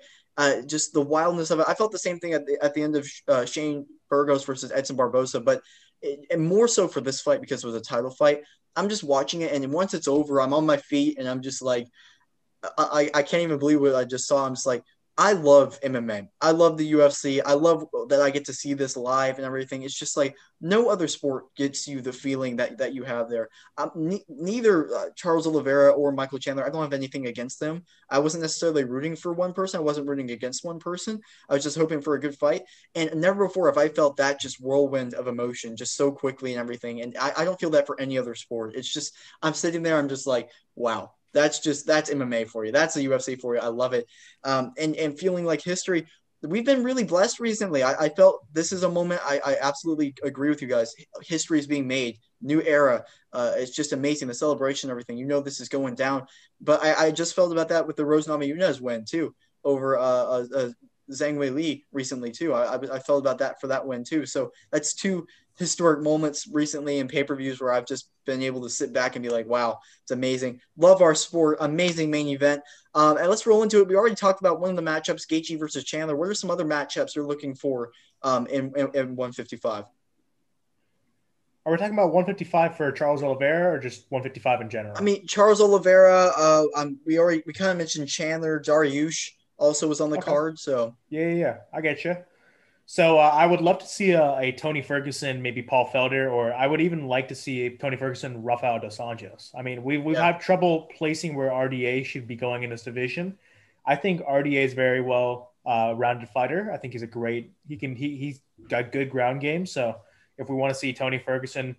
wildness of it. I felt the same thing at the end of Shane Burgos versus Edson Barbosa, but and more so for this fight because it was a title fight. I'm just watching it, and once it's over, I'm on my feet, and I'm just like, I can't even believe what I just saw. I'm just like, I love MMA. I love the UFC. I love that I get to see this live and everything. It's just like no other sport gets you the feeling that you have there. Neither Charles Oliveira or Michael Chandler, I don't have anything against them. I wasn't necessarily rooting for one person. I wasn't rooting against one person. I was just hoping for a good fight. And never before have I felt that just whirlwind of emotion just so quickly and everything. And I don't feel that for any other sport. It's just, I'm sitting there, I'm just like, wow. That's MMA for you. That's the UFC for you. I love it. And feeling like history, we've been really blessed recently. I felt this is a moment. I absolutely agree with you guys. History is being made. New era. It's just amazing. The celebration, everything. This is going down. But I just felt about that with the Rose Namajunas win too over Zhang Wei Li recently too. I felt about that for that win too. So that's two historic moments recently in pay-per-views where I've just been able to sit back and be like, wow, it's amazing. Love our sport. Amazing main event. And let's roll into it. We already talked about one of the matchups, Gaethje versus Chandler. What are some other matchups you're looking for in 155? Are we talking about 155 for Charles Oliveira or just 155 in general? I mean, Charles Oliveira. We kind of mentioned Chandler Dariush also was on the Okay. card. So Yeah. I get you. So I would love to see a Tony Ferguson, maybe Paul Felder, or I would even like to see Tony Ferguson, Rafael dos Anjos. I mean, we've yeah, had trouble placing where RDA should be going in this division. I think RDA is very well rounded fighter. I think he's a great. He's got good ground game. So if we want to see Tony Ferguson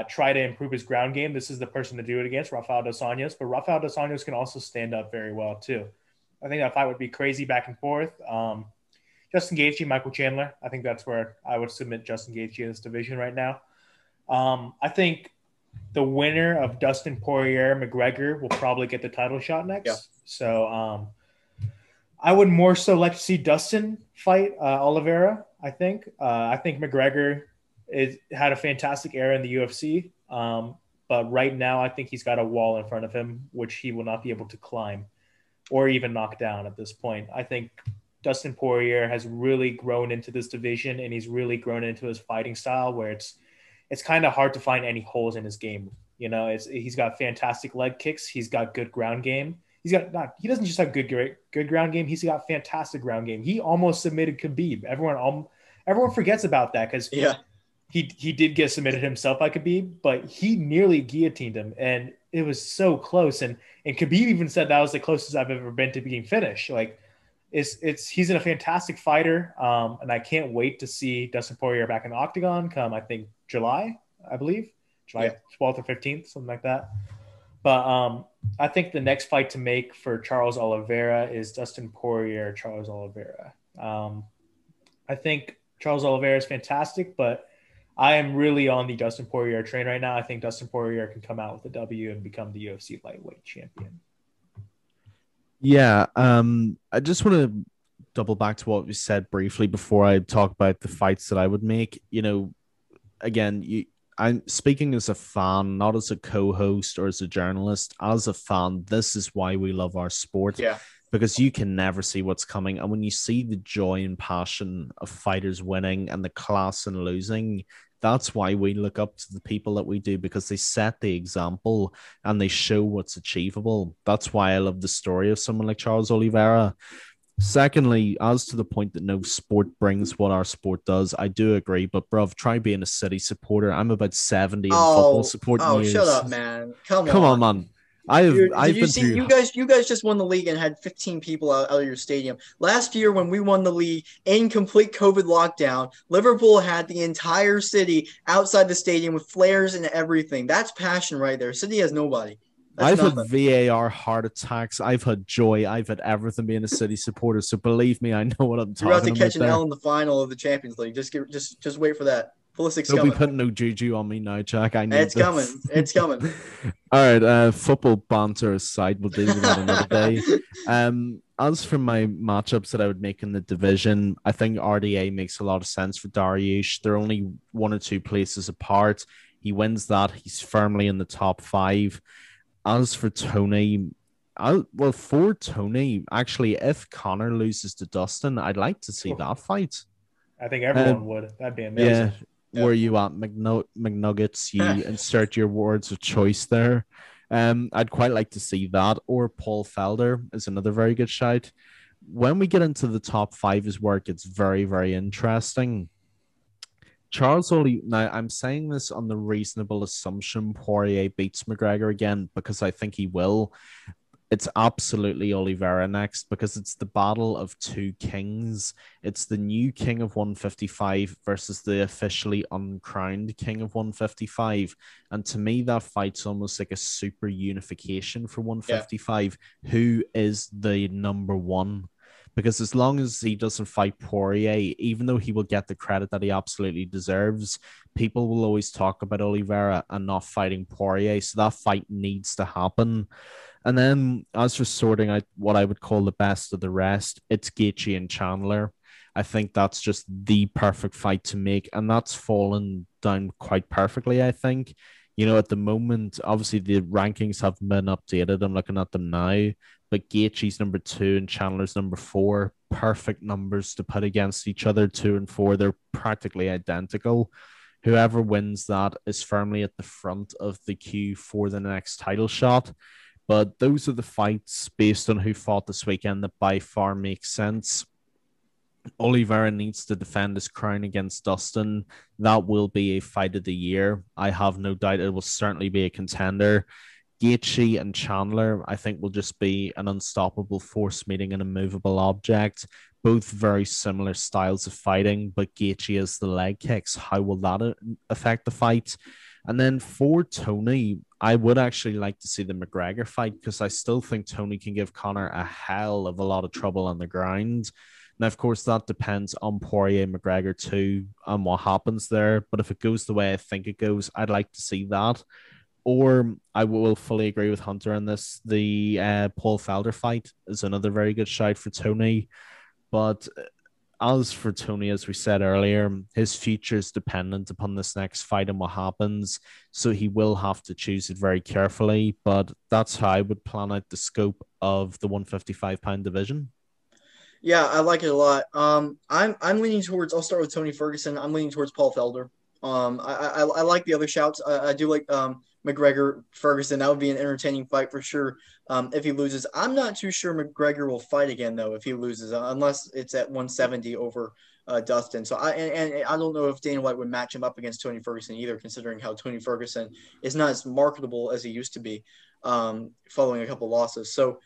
try to improve his ground game, this is the person to do it against, Rafael dos Anjos. But Rafael dos Anjos can also stand up very well too. I think that fight would be crazy back and forth. Justin Gaethje, Michael Chandler. I think that's where I would submit Justin Gaethje in this division right now. I think the winner of Dustin Poirier McGregor will probably get the title shot next. Yeah. So I would more so like to see Dustin fight Oliveira. I think McGregor had a fantastic era in the UFC, but right now I think he's got a wall in front of him which he will not be able to climb or even knock down at this point. I think Dustin Poirier has really grown into this division, and he's really grown into his fighting style where it's kind of hard to find any holes in his game. You know, he's got fantastic leg kicks. He's got good ground game. He doesn't just have good ground game. He's got fantastic ground game. He almost submitted Khabib. Everyone forgets about that because yeah, he did get submitted himself by Khabib, but he nearly guillotined him, and it was so close. And Khabib even said that was the closest I've ever been to being finished. Like, he's a fantastic fighter, and I can't wait to see Dustin Poirier back in the octagon come, I think, July, I believe, July 12th or 15th, something like that. But I think the next fight to make for Charles Oliveira is Dustin Poirier, Charles Oliveira. I think Charles Oliveira is fantastic, but I am really on the Dustin Poirier train right now. I think Dustin Poirier can come out with a W and become the UFC lightweight champion. Yeah, I just want to double back to what we said briefly before I talk about the fights that I would make. You know, again, I'm speaking as a fan, not as a co-host or as a journalist. As a fan, this is why we love our sport. yeah, Because you can never see what's coming. And when you see the joy and passion of fighters winning and the class in losing, that's why we look up to the people that we do, because they set the example and they show what's achievable. That's why I love the story of someone like Charles Oliveira. Secondly, as to the point that no sport brings what our sport does, I do agree. But bruv, try being a City supporter. I'm about 70 in football supporting years. Shut up, man! Come on, man. Dude, I've did you been see through. you guys just won the league and had 15 people out of your stadium. Last year when we won the league in complete COVID lockdown, Liverpool had the entire city outside the stadium with flares and everything. That's passion right there. City has nobody. That's I've nothing. had VAR heart attacks. I've had joy. I've had everything being a City supporter. So believe me, I know what I'm You're about talking to catch about an there. L in the final of the Champions League. Just wait for that. Pulisic's Don't be coming. putting no juju on me now, Jack. I need It's this. coming. It's coming. All right, football banter aside, we'll deal with that another day. As for my matchups that I would make in the division, I think RDA makes a lot of sense for Dariush. They're only 1 or 2 places apart. He wins that. He's firmly in the top 5. As for Tony, for Tony, actually, if Connor loses to Dustin, I'd like to see that fight. I think everyone would. That'd be amazing. Yeah. Where you at, McNuggets? You insert your words of choice there. I'd quite like to see that. Or Paul Felder is another very good shout. When we get into the top 5 is where it gets very, very interesting. Now I'm saying this on the reasonable assumption Poirier beats McGregor again, because I think he will. It's absolutely Oliveira next, because it's the battle of 2 kings. It's the new king of 155 versus the officially uncrowned king of 155. And to me, that fight's almost like a super unification for 155. Yeah. Who is the number 1? Because as long as he doesn't fight Poirier, even though he will get the credit that he absolutely deserves, people will always talk about Oliveira and not fighting Poirier. So that fight needs to happen. And then as for sorting out what I would call the best of the rest, it's Gaethje and Chandler. I think that's just the perfect fight to make. And that's fallen down quite perfectly, I think. You know, at the moment, obviously the rankings haven't been updated. I'm looking at them now. But Gaethje's number 2 and Chandler's number 4. Perfect numbers to put against each other, 2 and 4. They're practically identical. Whoever wins that is firmly at the front of the queue for the next title shot. But those are the fights based on who fought this weekend that by far make sense. Oliveira needs to defend his crown against Dustin. That will be a fight of the year. I have no doubt it will certainly be a contender. Gaethje and Chandler, I think, will just be an unstoppable force meeting an immovable object. Both very similar styles of fighting, but Gaethje has the leg kicks. How will that affect the fight? And then for Tony, I would actually like to see the McGregor fight because I still think Tony can give Connor a hell of a lot of trouble on the ground. Now, of course, that depends on Poirier McGregor too and what happens there. But if it goes the way I think it goes, I'd like to see that. Or I will fully agree with Hunter on this. The Paul Felder fight is another very good shout for Tony. But as for Tony, as we said earlier, his future is dependent upon this next fight and what happens. So he will have to choose it very carefully. But that's how I would plan out the scope of the 155-pound division. Yeah, I like it a lot. I'm leaning towards. I'll start with Tony Ferguson. I'm leaning towards Paul Felder. I like the other shouts. I do like McGregor Ferguson. That would be an entertaining fight for sure. If he loses, I'm not too sure McGregor will fight again though. If he loses, unless it's at 170 over Dustin. So and I don't know if Dana White would match him up against Tony Ferguson either, considering how Tony Ferguson is not as marketable as he used to be, following a couple losses. So.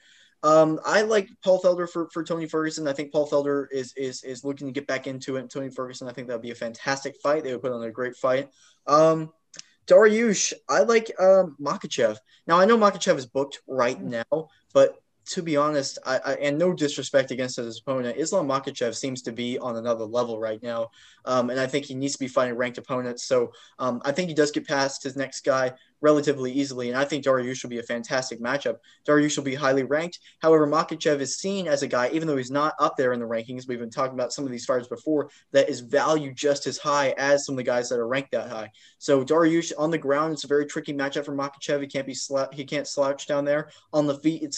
I like Paul Felder for Tony Ferguson. I think Paul Felder is looking to get back into it. Tony Ferguson, I think that would be a fantastic fight. They would put on a great fight. Dariush, I like Makhachev. Now, I know Makhachev is booked right now, but to be honest, I and no disrespect against his opponent, Islam Makhachev seems to be on another level right now, and I think he needs to be fighting ranked opponents. So I think he does get past his next guy relatively easily, and I think Dariush will be a fantastic matchup. Dariush will be highly ranked. However, Makhachev is seen as a guy, even though he's not up there in the rankings, we've been talking about some of these fighters before, that is valued just as high as some of the guys that are ranked that high. So Dariush on the ground, it's a very tricky matchup for Makhachev. He can't slouch down there. On the feet,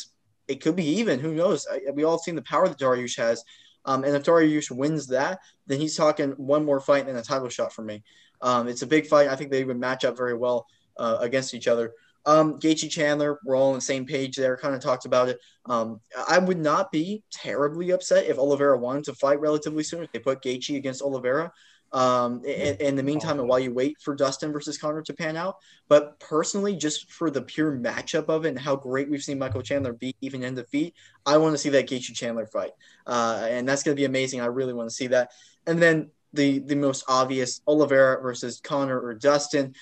it could be even. Who knows? We all seen the power that Dariush has. And if Dariush wins that, then he's talking one more fight and a title shot for me. It's a big fight. I think they would match up very well against each other. Gaethje Chandler, we're all on the same page there, kind of talked about it. I would not be terribly upset if Oliveira wanted to fight relatively soon, if they put Gaethje against Oliveira. In the meantime, and while you wait for Dustin versus Conor to pan out. But personally, just for the pure matchup of it and how great we've seen Michael Chandler be even in defeat, I want to see that Gaethje Chandler fight. And that's going to be amazing. I really want to see that. And then the most obvious, Oliveira versus Conor or Dustin.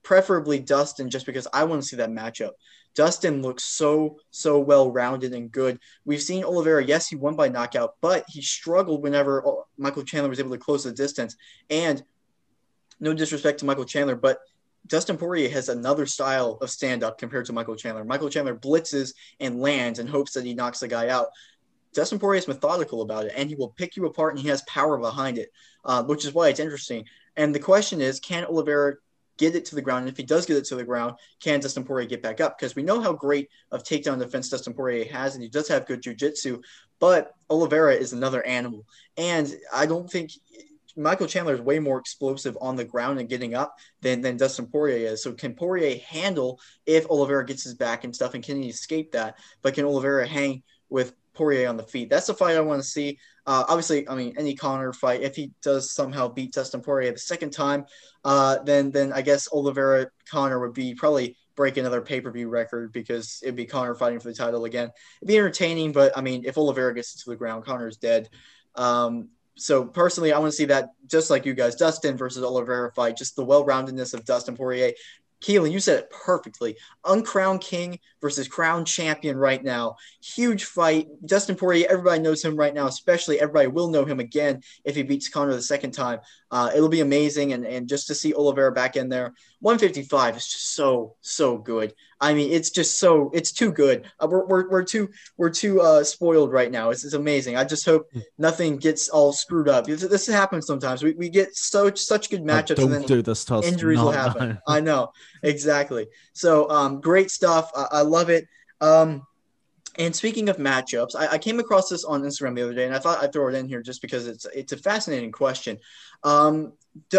Preferably Dustin, just because I want to see that matchup. Dustin looks so well-rounded and good. We've seen Oliveira, yes, he won by knockout, but he struggled whenever Michael Chandler was able to close the distance. And no disrespect to Michael Chandler, but Dustin Poirier has another style of stand-up compared to Michael Chandler. Michael Chandler blitzes and lands in hopes that he knocks the guy out. Dustin Poirier is methodical about it, and he will pick you apart, and he has power behind it, which is why it's interesting. And the question is, can Oliveira get it to the ground? And if he does get it to the ground, can Dustin Poirier get back up? Because we know how great of takedown defense Dustin Poirier has, and he does have good jiu-jitsu, but Oliveira is another animal. And I don't think Michael Chandler is way more explosive on the ground and getting up than Dustin Poirier is. So can Poirier handle if Oliveira gets his back and stuff, and can he escape that? But can Oliveira hang with Poirier on the feet? That's the fight I want to see. Obviously, I mean, any Conor fight, if he does somehow beat Dustin Poirier the second time, then I guess Oliveira Conor would be probably break another pay-per-view record, because it'd be Conor fighting for the title again. It'd be entertaining, but I mean, if Oliveira gets it to the ground, Conor's dead. So personally, I want to see that, just like you guys, Dustin versus Oliveira fight, just the well-roundedness of Dustin Poirier. Keelan, you said it perfectly. Uncrowned king versus crowned champion right now. Huge fight. Dustin Poirier, everybody knows him right now, especially everybody will know him again if he beats Conor the second time. It'll be amazing, and just to see Oliveira back in there. 155 is just so good. I mean, it's just it's too good. We're too spoiled right now. It's amazing. I just hope nothing gets all screwed up. This happens sometimes. We get such good matchups, and then do this to us. Injuries will happen. No. I know, exactly. So great stuff. I love it. And speaking of matchups, I came across this on Instagram the other day, and I thought I'd throw it in here just because it's a fascinating question.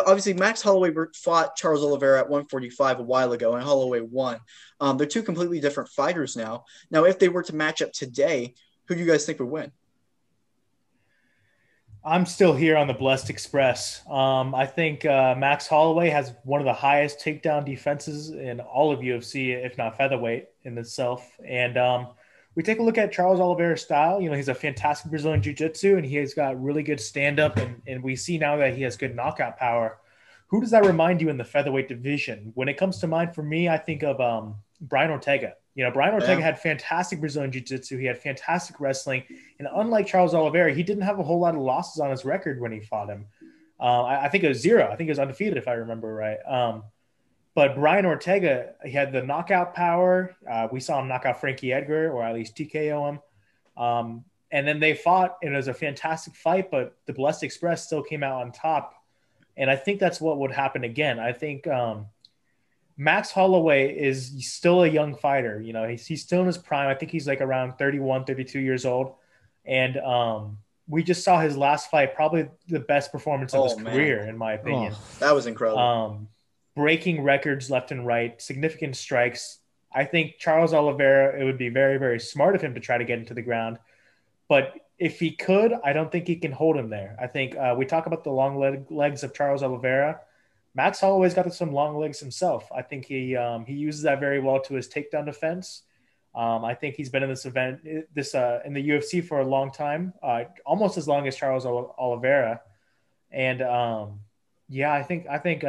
obviously Max Holloway fought Charles Oliveira at 145 a while ago, and Holloway won. They're two completely different fighters now. Now, if they were to match up today, who do you guys think would win? I'm still here on the Blessed Express. I think Max Holloway has one of the highest takedown defenses in all of UFC, if not featherweight in itself. And we take a look at Charles Oliveira's style. You know, he's a fantastic Brazilian jiu-jitsu, and he has got really good stand-up, and we see now that he has good knockout power. Who does that remind you in the featherweight division? When it comes to mind, for me, I think of Brian Ortega. You know, Brian Ortega had fantastic Brazilian jiu-jitsu. He had fantastic wrestling. And unlike Charles Oliveira, he didn't have a whole lot of losses on his record when he fought him. I think it was 0. I think it was undefeated, if I remember right. But Brian Ortega, he had the knockout power. We saw him knock out Frankie Edgar, or at least TKO him. And then they fought, and it was a fantastic fight, but the Blessed Express still came out on top. And I think that's what would happen again. I think Max Holloway is still a young fighter. You know, he's still in his prime. I think he's like around 31, 32 years old. And we just saw his last fight, probably the best performance of his career, in my opinion. That was incredible. Breaking records left and right, significant strikes. I think Charles Oliveira, it would be very, very smart of him to try to get into the ground. But if he could, I don't think he can hold him there. I think we talk about the long legs of Charles Oliveira. Max Holloway's got some long legs himself. I think he uses that very well to his takedown defense. I think he's been in this event, in the UFC for a long time, almost as long as Charles Oliveira. And I think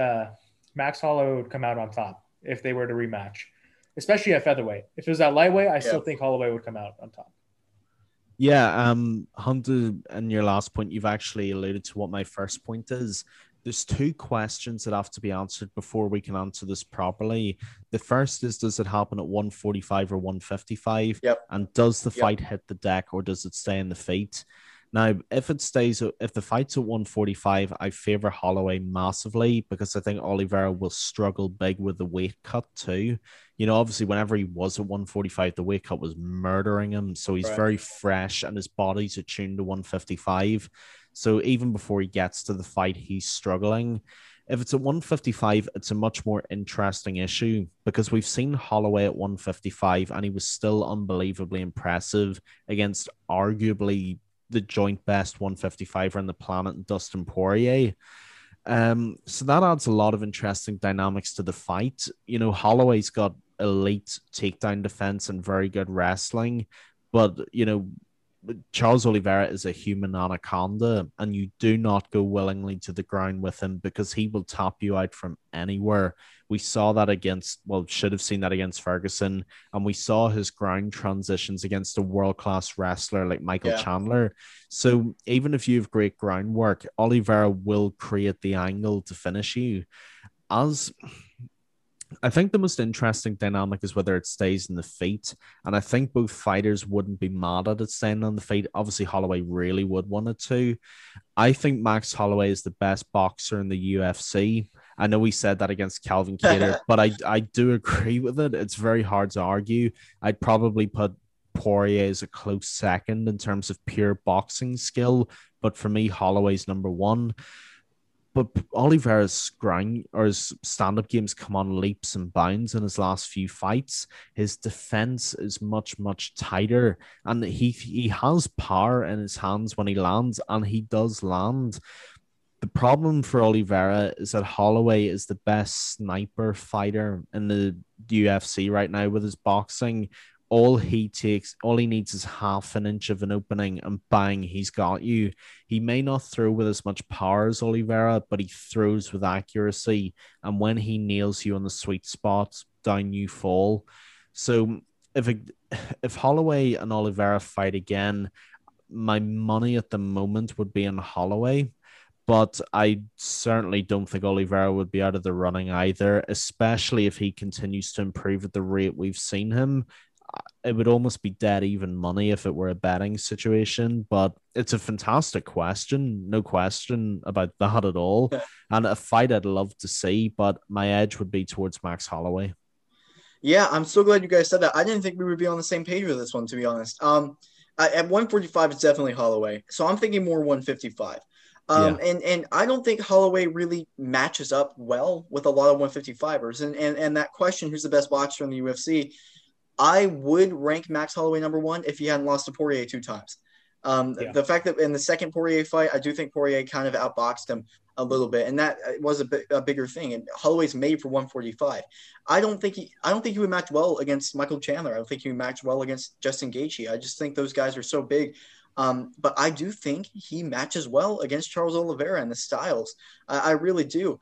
Max Holloway would come out on top if they were to rematch, especially at featherweight. If it was at lightweight, I still think Holloway would come out on top. Yeah, Hunter, in your last point, you've actually alluded to what my first point is. There's two questions that have to be answered before we can answer this properly. The first is, does it happen at 145 or 155? Yep. And does the fight hit the deck, or does it stay in the feet? Now, if the fight's at 145, I favor Holloway massively, because I think Oliveira will struggle big with the weight cut too. You know, obviously, whenever he was at 145, the weight cut was murdering him. So he's very fresh, and his body's attuned to 155. So even before he gets to the fight, he's struggling. If it's at 155, it's a much more interesting issue, because we've seen Holloway at 155, and he was still unbelievably impressive against arguably the joint best 155er on the planet, Dustin Poirier. So that adds a lot of interesting dynamics to the fight. You know, Holloway's got elite takedown defense and very good wrestling, but, you know, Charles Oliveira is a human anaconda, and you do not go willingly to the ground with him, because he will tap you out from anywhere. We saw that should have seen that against Ferguson, and we saw his ground transitions against a world-class wrestler like Michael Chandler. So even if you have great groundwork, Oliveira will create the angle to finish you. I think the most interesting dynamic is whether it stays in the feet. And I think both fighters wouldn't be mad at it staying on the feet. Obviously, Holloway really would want it to. I think Max Holloway is the best boxer in the UFC. I know we said that against Calvin Kattar, but I do agree with it. It's very hard to argue. I'd probably put Poirier as a close second in terms of pure boxing skill. But for me, Holloway's number one. But Oliveira's his stand-up games come on leaps and bounds in his last few fights. His defense is much, much tighter, and he has power in his hands when he lands, and he does land. The problem for Oliveira is that Holloway is the best sniper fighter in the UFC right now with his boxing. All he needs is half an inch of an opening, and bang, he's got you. He may not throw with as much power as Oliveira, but he throws with accuracy. And when he nails you on the sweet spot, down you fall. So if Holloway and Oliveira fight again, my money at the moment would be on Holloway. But I certainly don't think Oliveira would be out of the running either, especially if he continues to improve at the rate we've seen him. It would almost be dead even money if it were a betting situation, but it's a fantastic question. No question about that at all. And a fight I'd love to see, but my edge would be towards Max Holloway. Yeah, I'm so glad you guys said that. I didn't think we would be on the same page with this one, to be honest. At 145, it's definitely Holloway. So I'm thinking more 155. And I don't think Holloway really matches up well with a lot of 155ers. And that question, who's the best boxer in the UFC? I would rank Max Holloway number one if he hadn't lost to Poirier 2 times. The fact that in the second Poirier fight, I do think Poirier kind of outboxed him a little bit, and that was a bigger thing. And Holloway's made for 145. I don't think he would match well against Michael Chandler. I don't think he would match well against Justin Gaethje. I just think those guys are so big. But I do think he matches well against Charles Oliveira and the styles. I really do.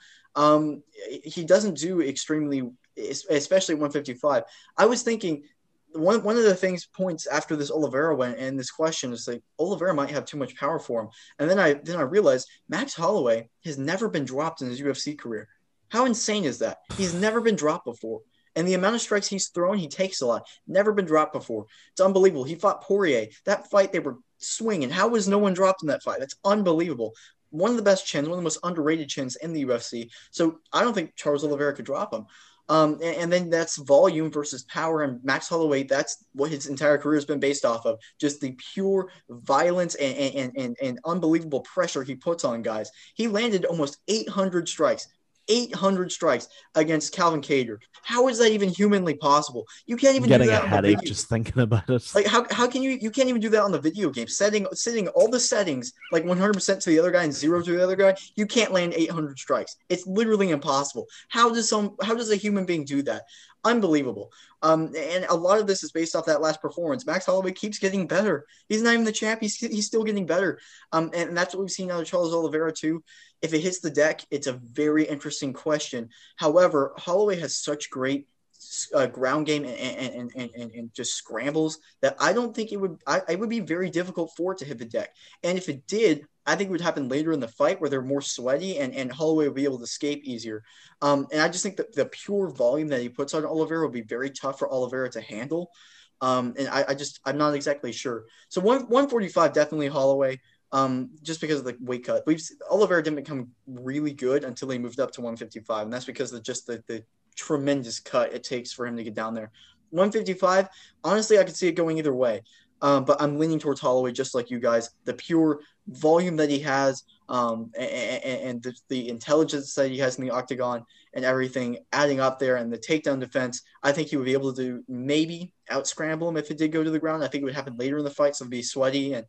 He doesn't do extremely, especially 155. I was thinking one of the points after this Oliveira went and this question is like Oliveira might have too much power for him. And then I realized Max Holloway has never been dropped in his UFC career. How insane is that? He's never been dropped before. And the amount of strikes he's thrown, he takes a lot. Never been dropped before. It's unbelievable. He fought Poirier. That fight, they were swinging. How was no one dropped in that fight? That's unbelievable. One of the best chins, one of the most underrated chins in the UFC. So I don't think Charles Oliveira could drop him. And then that's volume versus power. And Max Holloway, that's what his entire career has been based off of. Just the pure violence and unbelievable pressure he puts on guys. He landed almost 800 strikes. 800 strikes against Calvin Kattar. How is that even humanly possible? You can't even do that a headache just thinking about it. Like how can you can't even do that on the video game. Setting all the settings like 100% to the other guy and 0 to the other guy. You can't land 800 strikes. It's literally impossible. How does a human being do that? Unbelievable. And a lot of this is based off that last performance. Max Holloway keeps getting better. He's not even the champ. He's still getting better. And that's what we've seen out of Charles Oliveira too. If it hits the deck, it's a very interesting question. However, Holloway has such great ground game and just scrambles that I don't think it would be very difficult for it to hit the deck. And if it did, I think it would happen later in the fight where they're more sweaty and Holloway would be able to escape easier. And I just think that the pure volume that he puts on Oliveira will be very tough for Oliveira to handle. And I'm not exactly sure. So 145, definitely Holloway. Just because of the weight cut. Oliveira didn't become really good until he moved up to 155, and that's because of just the tremendous cut it takes for him to get down there. 155, honestly, I could see it going either way. But I'm leaning towards Holloway just like you guys. The pure volume that he has, and the intelligence that he has in the octagon and everything adding up there, and the takedown defense, I think he would be able to maybe out scramble him if it did go to the ground. I think it would happen later in the fight, so it'd be sweaty and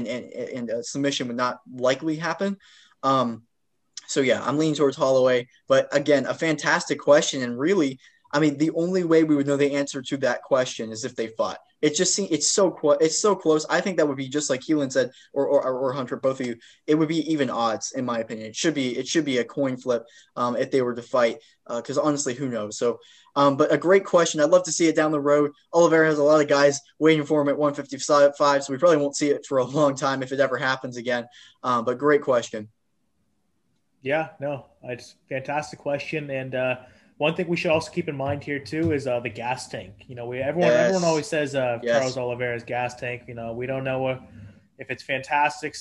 a submission would not likely happen. So yeah, I'm leaning towards Holloway. But again, a fantastic question, and really, I mean, the only way we would know the answer to that question is if they fought. It just seems it's so close. I think that would be just like Keelan said, or Hunter, both of you. It would be even odds, in my opinion. It should be a coin flip if they were to fight. Because honestly, who knows? So, but a great question. I'd love to see it down the road. Oliveira has a lot of guys waiting for him at 155, so we probably won't see it for a long time if it ever happens again. But great question. Yeah, no, it's a fantastic question. And one thing we should also keep in mind here too is the gas tank. You know, everyone always says Charles Oliveira's gas tank. You know, we don't know if it's fantastic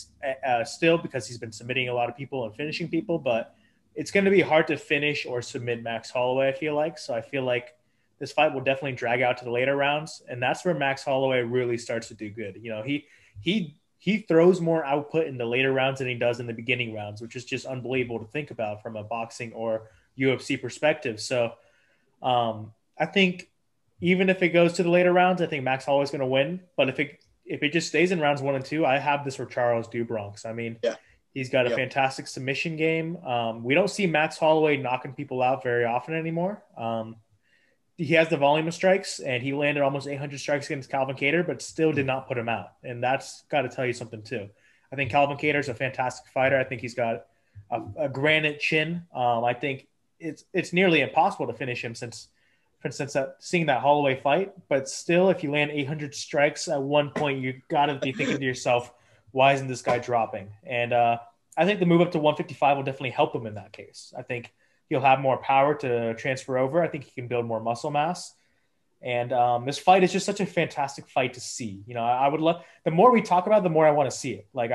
still because he's been submitting a lot of people and finishing people, but it's going to be hard to finish or submit Max Holloway, I feel like. So I feel like this fight will definitely drag out to the later rounds, and that's where Max Holloway really starts to do good. You know, he throws more output in the later rounds than he does in the beginning rounds, which is just unbelievable to think about from a boxing or UFC perspective. So I think even if it goes to the later rounds, I think Max Holloway is going to win. But if it just stays in rounds 1 and 2, I have this for Charles do Bronx. I mean, he's got a fantastic submission game. We don't see Max Holloway knocking people out very often anymore. He has the volume of strikes, and he landed almost 800 strikes against Calvin Kattar, but still did not put him out. And that's got to tell you something too. I think Calvin Kattar is a fantastic fighter. I think he's got a granite chin. I think it's nearly impossible to finish him since seeing that Holloway fight. But still, if you land 800 strikes at one point, you got to be thinking to yourself, why isn't this guy dropping? And I think the move up to 155 will definitely help him in that case. I think he'll have more power to transfer over. I think he can build more muscle mass. And this fight is just such a fantastic fight to see. You know, I would love – the more we talk about it, the more I want to see it. Like,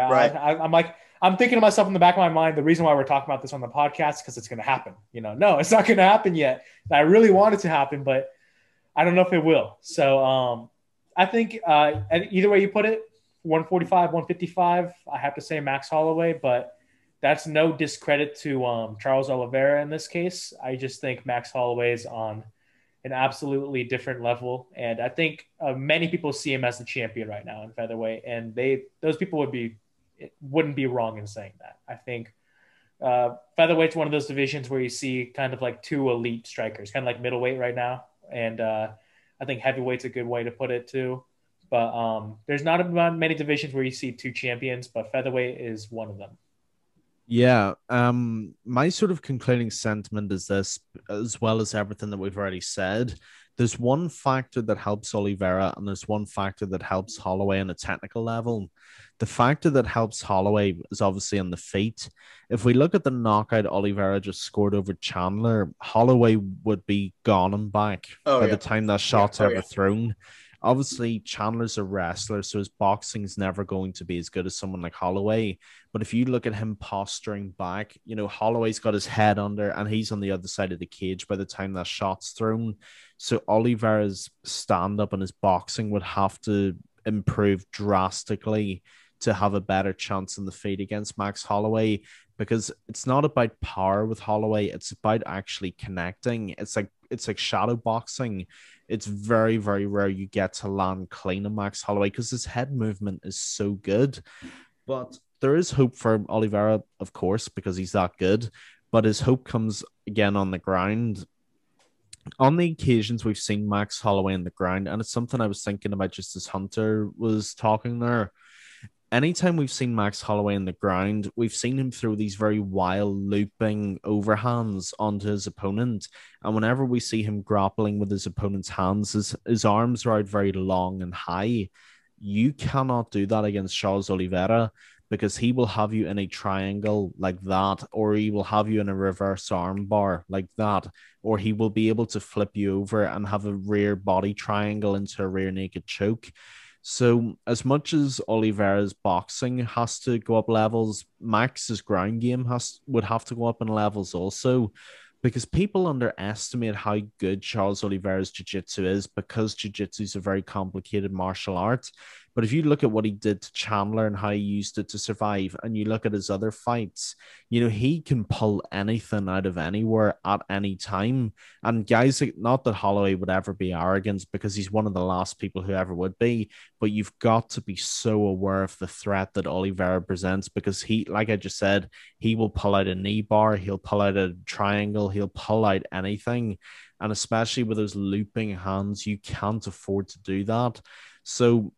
I'm thinking to myself in the back of my mind, the reason why we're talking about this on the podcast is because it's going to happen. You know, no, it's not going to happen yet. I really want it to happen, but I don't know if it will. So I think either way you put it, 145, 155, I have to say Max Holloway. But that's no discredit to Charles Oliveira in this case. I just think Max Holloway is on an absolutely different level, and I think many people see him as the champion right now in featherweight, and those people wouldn't be wrong in saying that. I think featherweight's one of those divisions where you see kind of like two elite strikers, kind of like middleweight right now, and I think heavyweight's a good way to put it too. But there's not many divisions where you see two champions, but featherweight is one of them. Yeah, my sort of concluding sentiment is this, as well as everything that we've already said. There's one factor that helps Oliveira, and there's one factor that helps Holloway on a technical level. The factor that helps Holloway is obviously on the feet. If we look at the knockout Oliveira just scored over Chandler, Holloway would be gone and back Oh by yeah. the time that shot's Oh, ever yeah. thrown. Obviously, Chandler's a wrestler, so his boxing's never going to be as good as someone like Holloway. But if you look at him posturing back, you know, Holloway's got his head under and he's on the other side of the cage by the time that shot's thrown. So Oliveira's stand up and his boxing would have to improve drastically to have a better chance in the feet against Max Holloway, because it's not about power with Holloway, it's about actually connecting. It's like shadow boxing. It's very, very rare you get to land clean on Max Holloway because his head movement is so good. But there is hope for Oliveira, of course, because he's that good. But his hope comes again on the ground. On the occasions we've seen Max Holloway on the ground, and it's something I was thinking about just as Hunter was talking there. Anytime we've seen Max Holloway in the ground, we've seen him throw these very wild looping overhands onto his opponent. And whenever we see him grappling with his opponent's hands, his arms are out very long and high. You cannot do that against Charles Oliveira because he will have you in a triangle like that, or he will have you in a reverse arm bar like that, or he will be able to flip you over and have a rear body triangle into a rear naked choke. So, as much as Oliveira's boxing has to go up levels, Max's ground game would have to go up in levels also, because people underestimate how good Charles Oliveira's jiu-jitsu is, because jiu-jitsu is a very complicated martial art. But if you look at what he did to Chandler and how he used it to survive, and you look at his other fights, you know, he can pull anything out of anywhere at any time. And guys, not that Holloway would ever be arrogant, because he's one of the last people who ever would be, but you've got to be so aware of the threat that Oliveira presents, because he, like I just said, he will pull out a knee bar, he'll pull out a triangle, he'll pull out anything. And especially with those looping hands, you can't afford to do that. So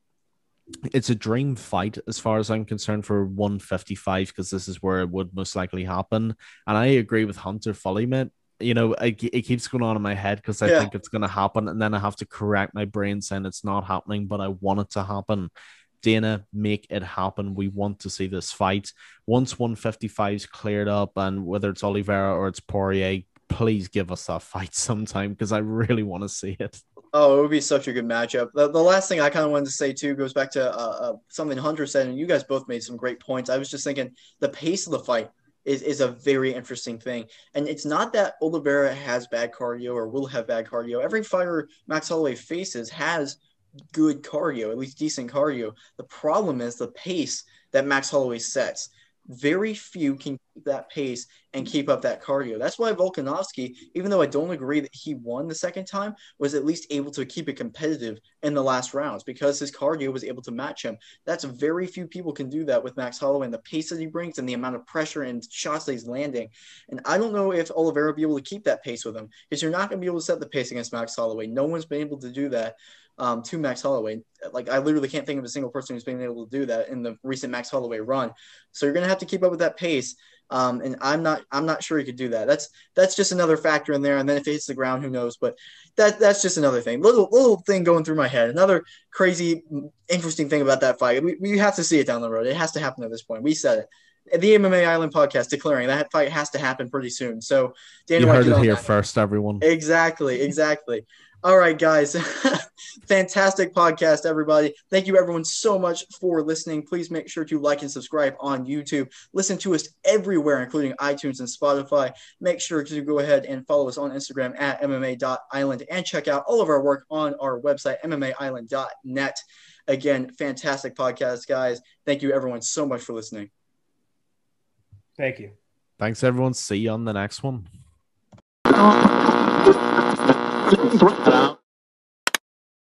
it's a dream fight as far as I'm concerned for 155, because this is where it would most likely happen. And I agree with Hunter fully, mate. You know, it keeps going on in my head because I think it's going to happen. And then I have to correct my brain saying it's not happening, but I want it to happen. Dana, make it happen. We want to see this fight. Once 155 is cleared up, and whether it's Oliveira or it's Poirier, please give us that fight sometime, because I really want to see it. Oh, it would be such a good matchup. The last thing I kind of wanted to say too goes back to something Hunter said, and you guys both made some great points. I was just thinking the pace of the fight is a very interesting thing, and it's not that Oliveira has bad cardio or will have bad cardio. Every fighter Max Holloway faces has good cardio, at least decent cardio. The problem is the pace that Max Holloway sets. Very few can keep that pace and keep up that cardio. That's why Volkanovski, even though I don't agree that he won the second time, was at least able to keep it competitive in the last rounds because his cardio was able to match him. That's very few people can do that with Max Holloway, and the pace that he brings and the amount of pressure and shots that he's landing. And I don't know if Oliveira will be able to keep that pace with him, because you're not going to be able to set the pace against Max Holloway. No one's been able to do that. To Max Holloway. Like, I literally can't think of a single person who's been able to do that in the recent Max Holloway run. So you're going to have to keep up with that pace. And I'm not sure he could do that. That's just another factor in there. And then if it hits the ground, who knows? But that's just another thing. Little thing going through my head. Another crazy, interesting thing about that fight. We have to see it down the road. It has to happen at this point. We said it. The MMA Island podcast declaring that fight has to happen pretty soon. So Dana, you heard it here first, everyone. Exactly. All right, guys. Fantastic podcast, everybody. Thank you, everyone, so much for listening. Please make sure to like and subscribe on YouTube. Listen to us everywhere, including iTunes and Spotify. Make sure to go ahead and follow us on Instagram at MMA.island and check out all of our work on our website, MMAisland.net. Again, fantastic podcast, guys. Thank you, everyone, so much for listening. Thank you. Thanks, everyone. See you on the next one.